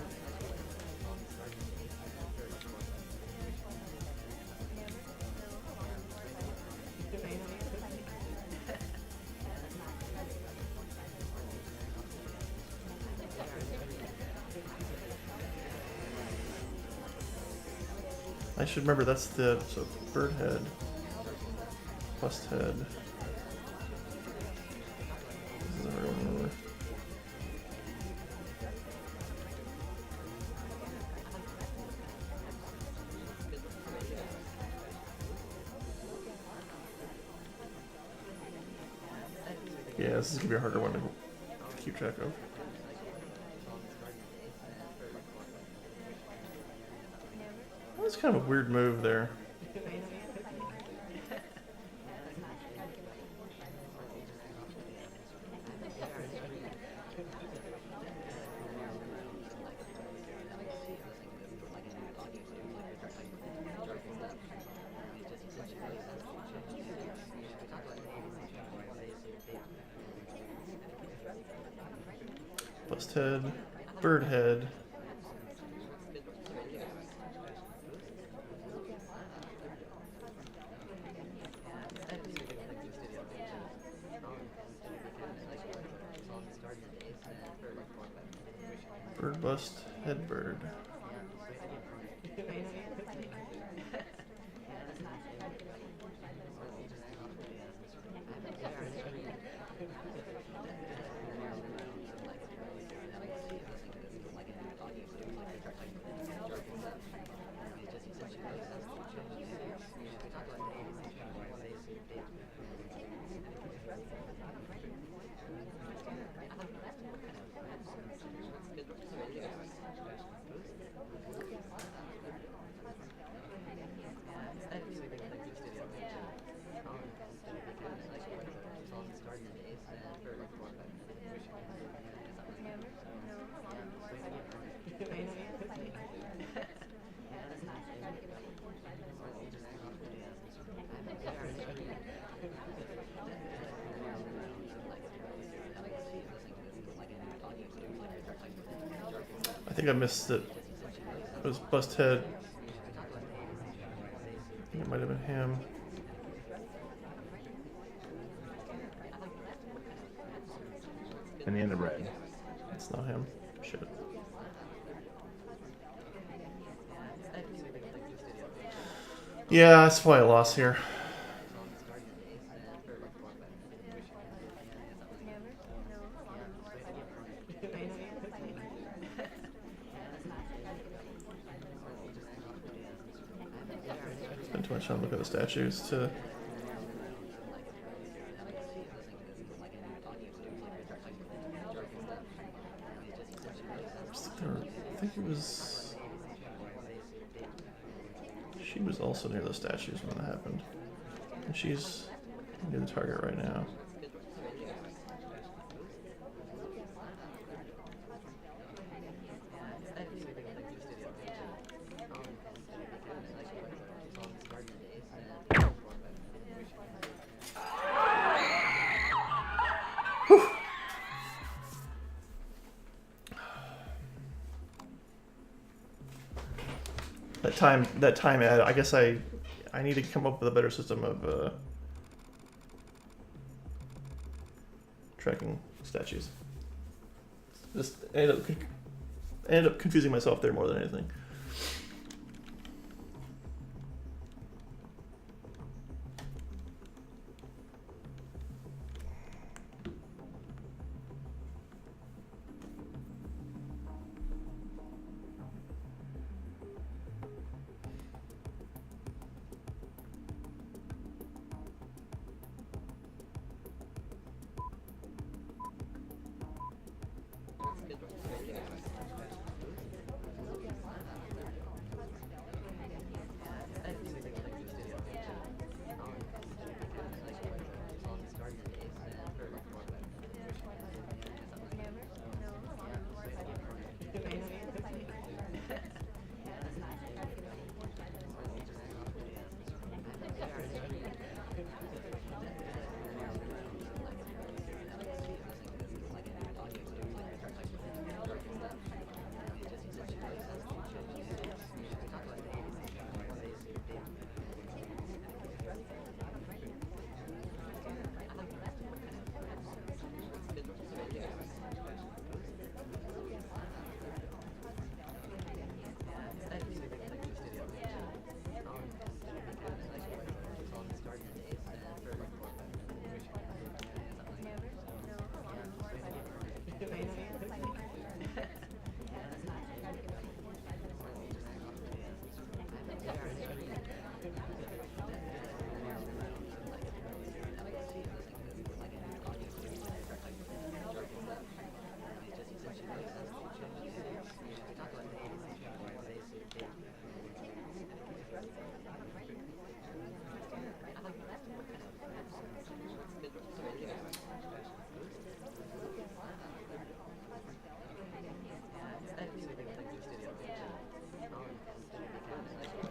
I should remember that's the so bird head, bust head. This is a real number. Yeah, this is gonna be a harder one to keep track of. That's kind of a weird move there. Bust head, bird head. Bird bust, head bird. I think I missed it. It was bust head. I think it might have been him. And the end of red. It's not him. Shit. Yeah, that's why I lost here. Spend too much time looking at the statues to. I think it was. She was also near the statues when that happened. And she's near the target right now. that time ad. I guess I need to come up with a better system of tracking statues. Just ended up confusing myself there more than anything.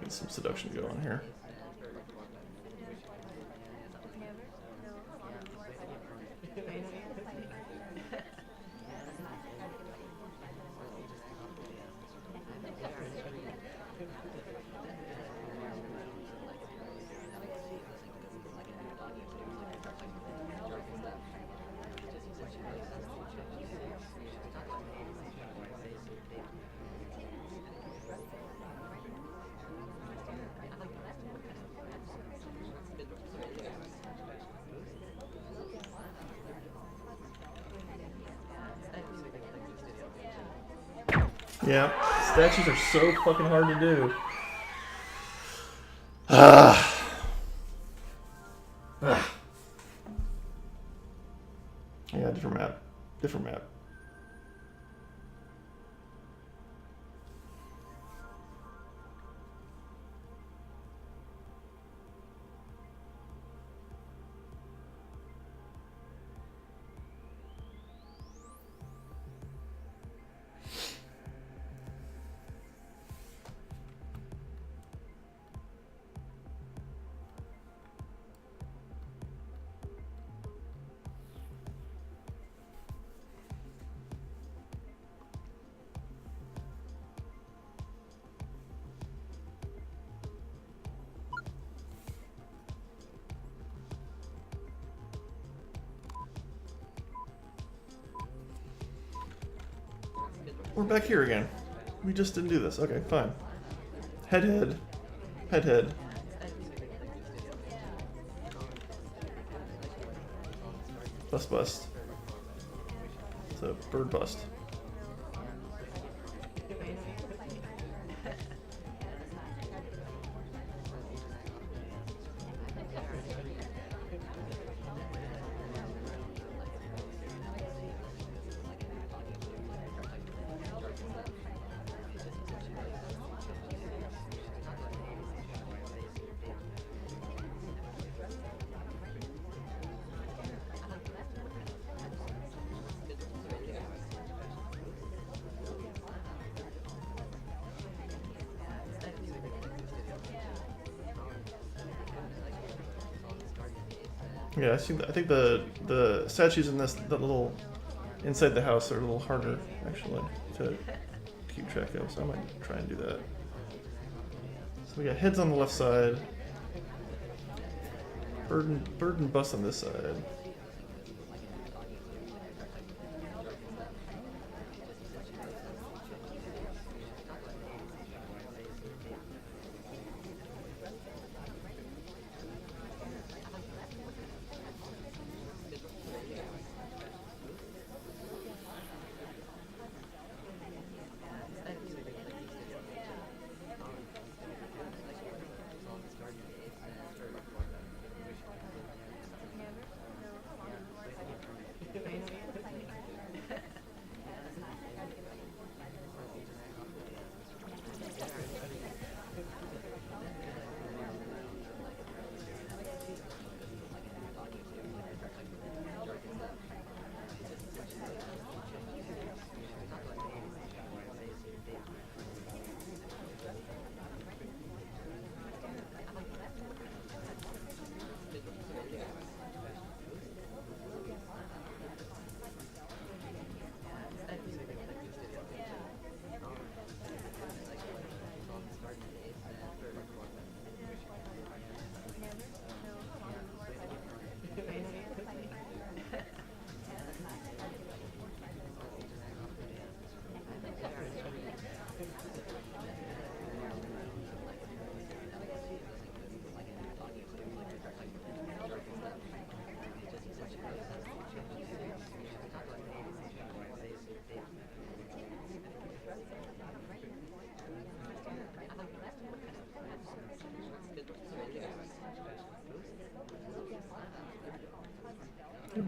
Get some seduction going here. Yeah, statues are so fucking hard to do. Yeah, different map. Different map. We're back here again. We just didn't do this. Okay, fine. Head, head. Head, head. Bust, bust. It's a bird bust. Yeah, I think the statues in this little inside the house are a little harder actually to keep track of, so I might try and do that. we got heads on the left side. Bird and bus on this side.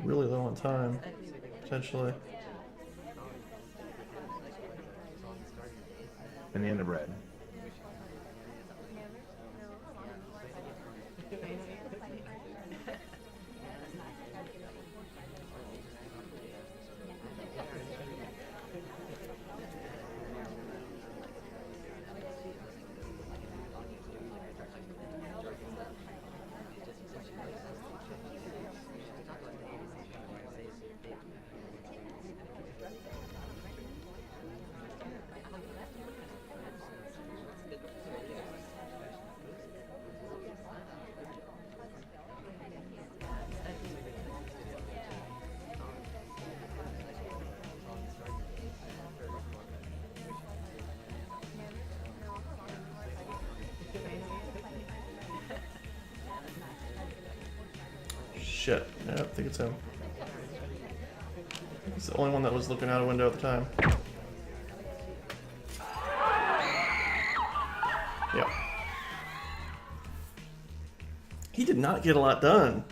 Really low on time, potentially. Banana bread. Shit. I don't think it's him. He's the only one that was looking out a window at the time. Yep. He did not get a lot done.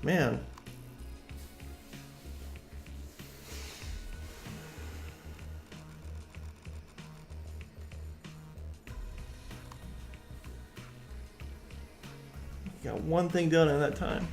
Man. He got one thing done in that time.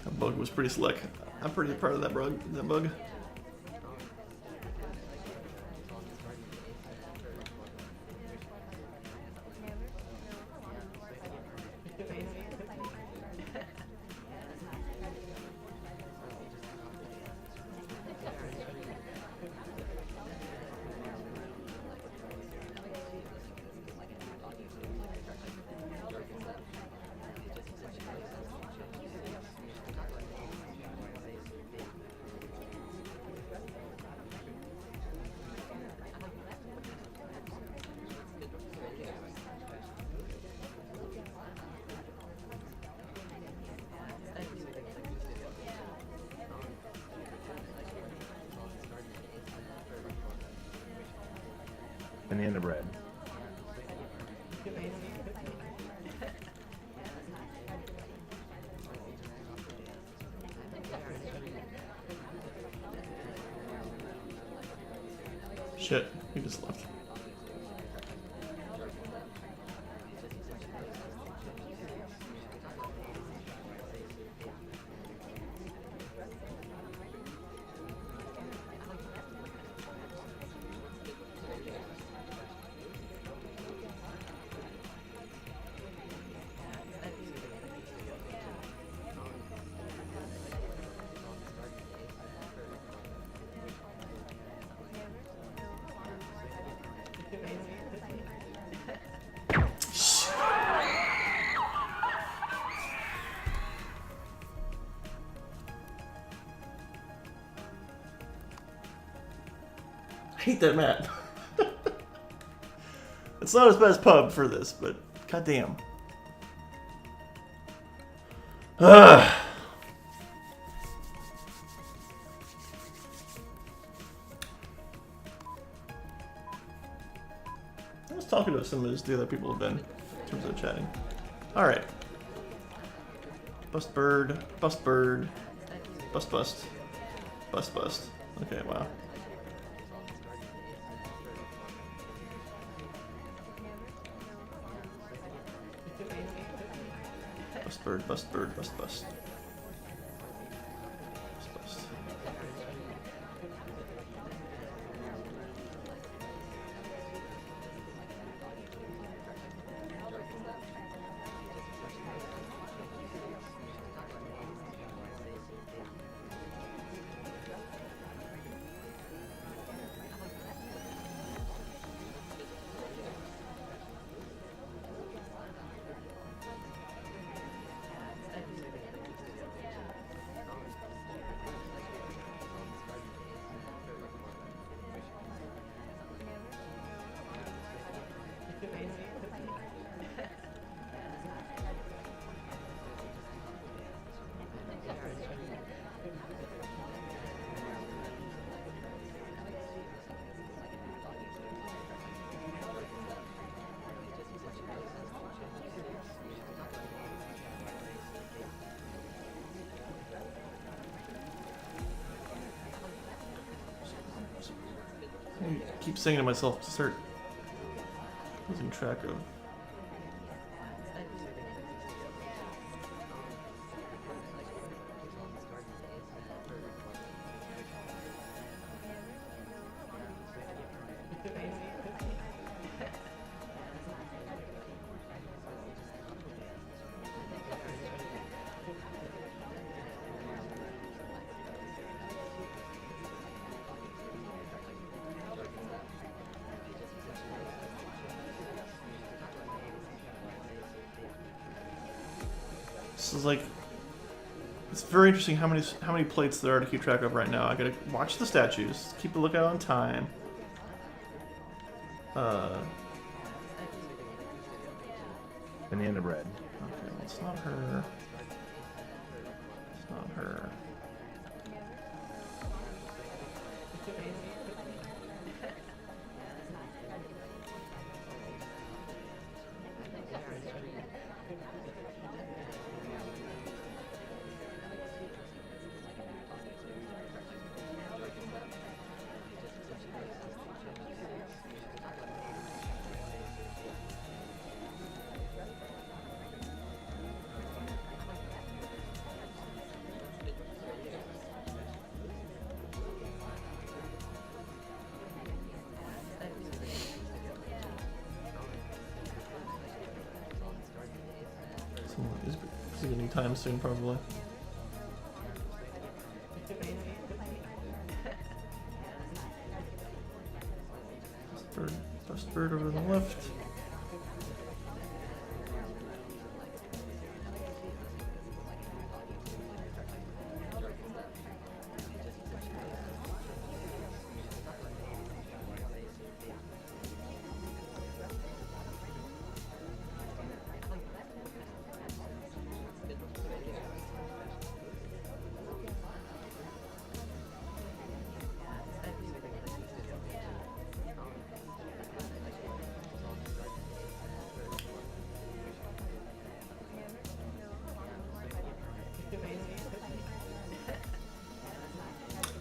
That bug was pretty slick. I'm pretty proud of that bug. Banana bread. Shit, he just left. I hate that map. It's not as bad as pub for this, but goddamn. Ugh. I was talking to some of the other people have been in terms of chatting. All right. Bust bird, bust bird, bust bust, bust bust. Okay, wow. Bust bird, bust bird, bust bust. Bust bust. I keep saying to myself to start losing track of. This is like, it's very interesting how many plates there are to keep track of right now. I gotta watch the statues, keep a lookout on time. Banana bread. Okay, well, it's not her. It's not her. This is getting time soon, probably. First bird over the left.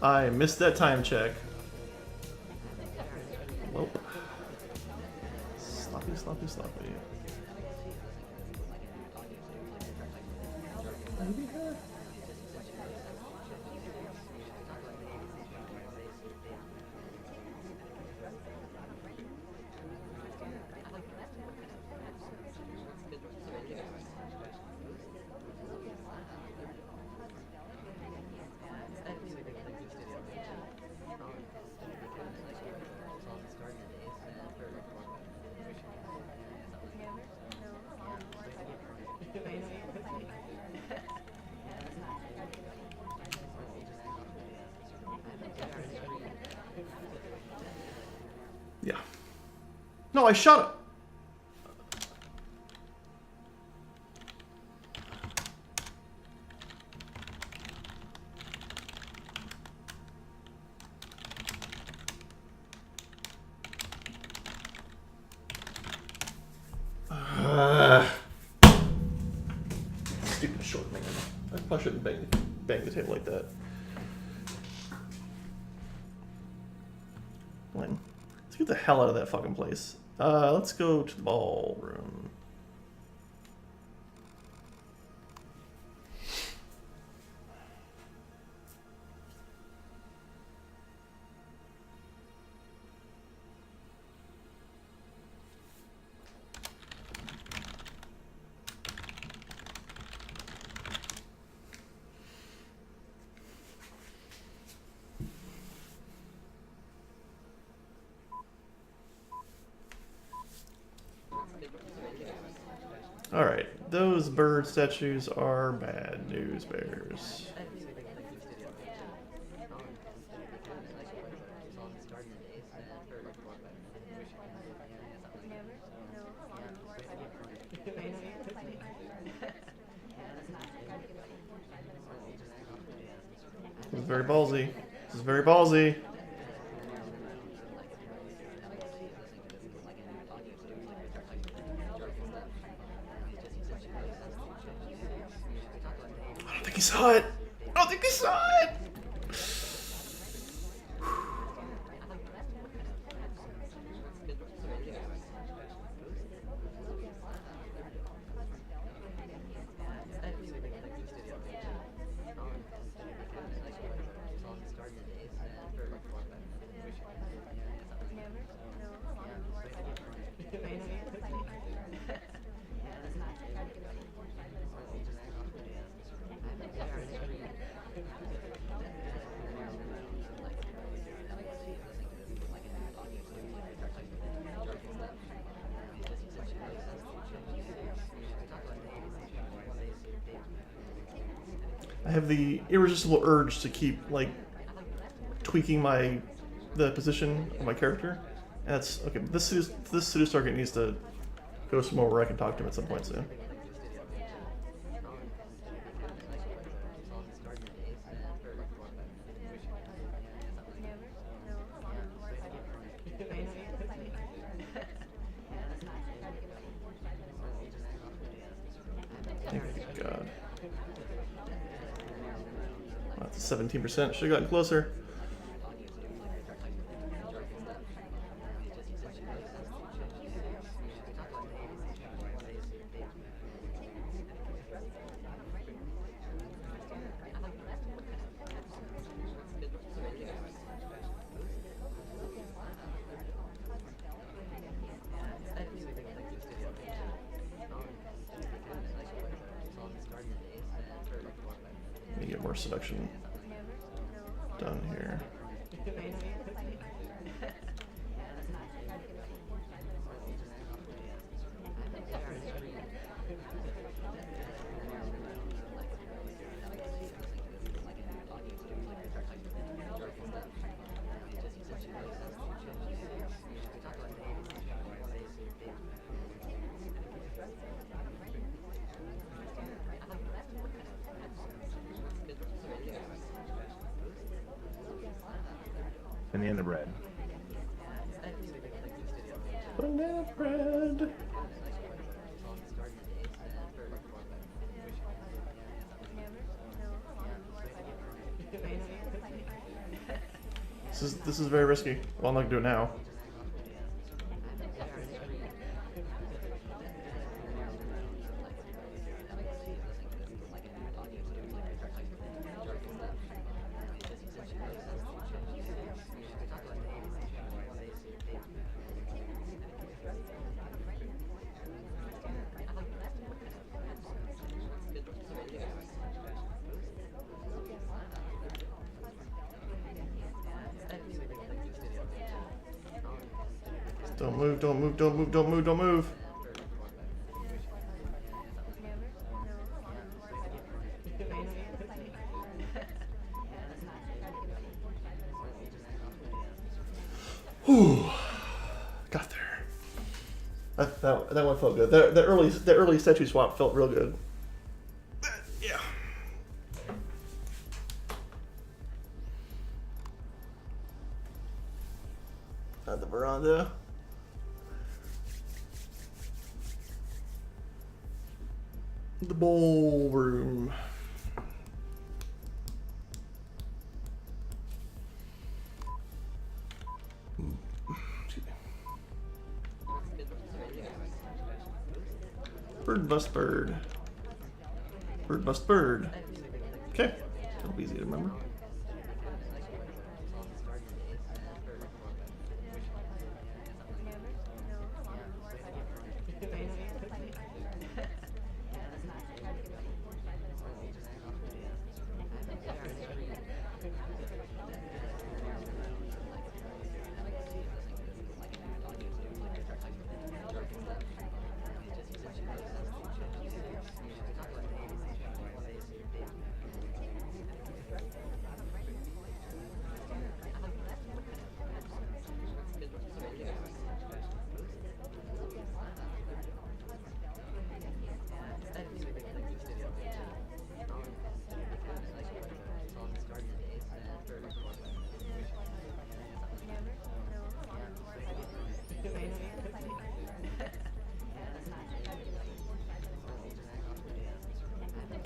I missed that time check. Nope. Sloppy, sloppy, sloppy. Maybe her? Yeah. No, I shot it. Stupid short man. I probably shouldn't bang the table like that. Fine. Let's get the hell out of that fucking place. Let's go to the ballroom. Alright, those bird statues are bad news bears. This is very ballsy. This is very ballsy. I don't think he saw it. I don't think he saw it. I have the irresistible urge to keep like tweaking the position of my character. And that's okay. This seduce target needs to go somewhere where I can talk to him at some point soon. Thank God. That's 17%. Should have gotten closer. Let me get more seduction done here. Banana bread. Banana bread. This is very risky. Well, I'm not gonna do it now. Don't move, don't move, don't move, don't move, don't move. Whew. Got there. That one felt good. The early statue swap felt real good. Yeah. At the veranda. The ballroom. Bird bust bird. Bird bust bird. Okay. That'll be easy to remember.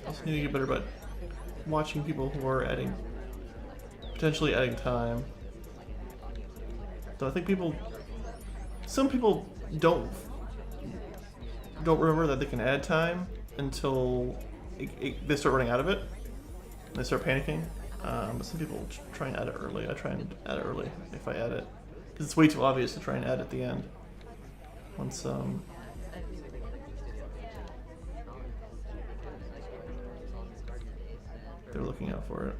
Also need to get better about watching people who are potentially adding time. So I think some people don't remember that they can add time until they start running out of it. They start panicking. But some people try and add it early. I try and add it early if I add it, because it's way too obvious to try and add at the end. Once they're looking out for it.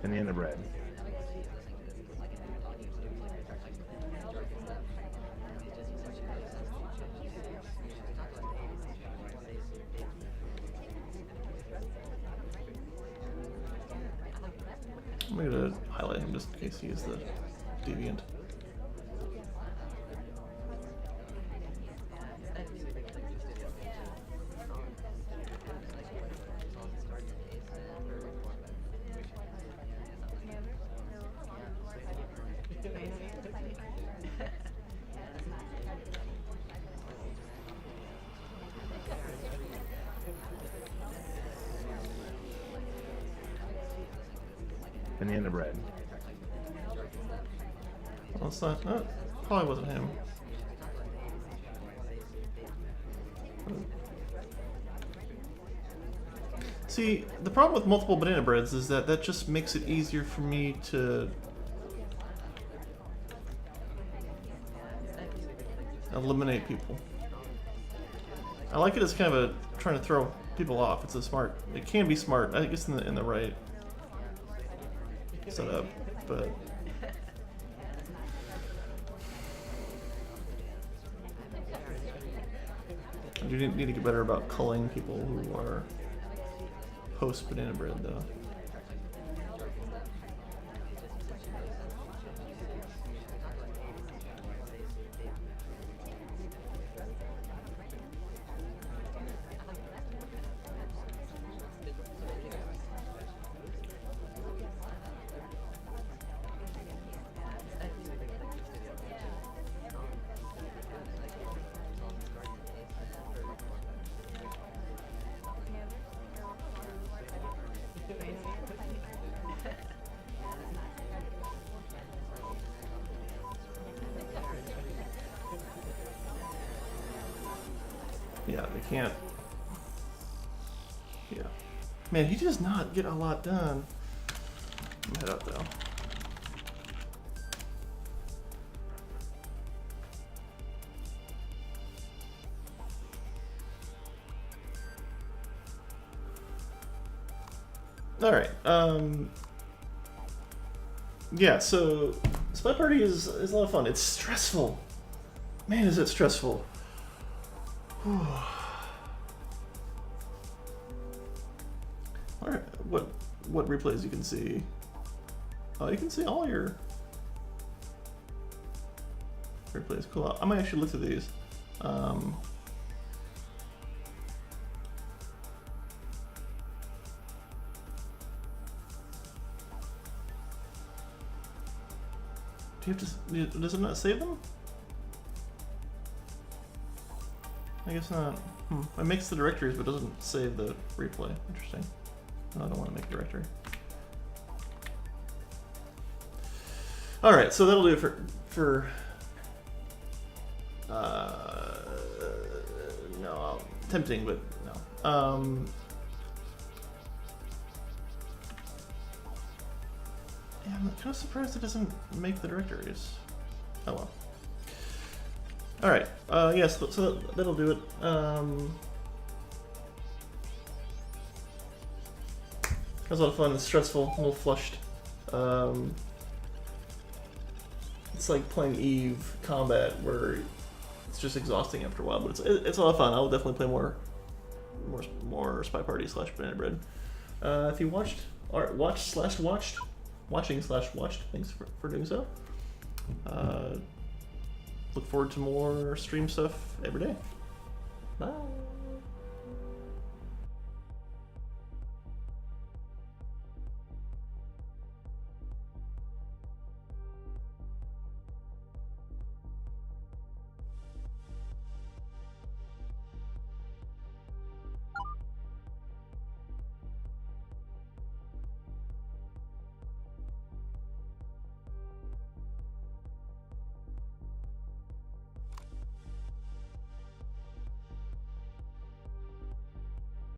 And the end of red. I'm going to highlight him just in case he is the deviant. And the end of red. Well, it's not. No, probably wasn't him. See, the problem with multiple banana breads is that just makes it easier for me to eliminate people. I like it as kind of a trying to throw people off. It's a smart. It can be smart. I think it's in the right setup, but I do need to get better about culling people who are post banana bread, though. Yeah, they can't. Yeah. Man, he does not get a lot done. I'm gonna head out though. All right. Yeah. So, SpyParty is a lot of fun. It's stressful. Man, is it stressful. Whew. All right. What replays you can see? Oh, you can see all your replays. Cool. I might actually look through these. Do you have to? Does it not save them? I guess not. It makes the directories, but doesn't save the replay. Interesting. No, I don't want to make a directory. All right, so that'll do it for. No, tempting, but no. Yeah, I'm kind of surprised it doesn't make the directories. Oh well. All right. Yes. So that'll do it. That was a lot of fun. It's stressful. A little flushed. It's like playing Eve Combat, where it's just exhausting after a while, but it's a lot of fun. I will definitely play more SpyParty / Banana Bread. If you watched or watched, thanks for doing so. Look forward to more stream stuff every day. Bye.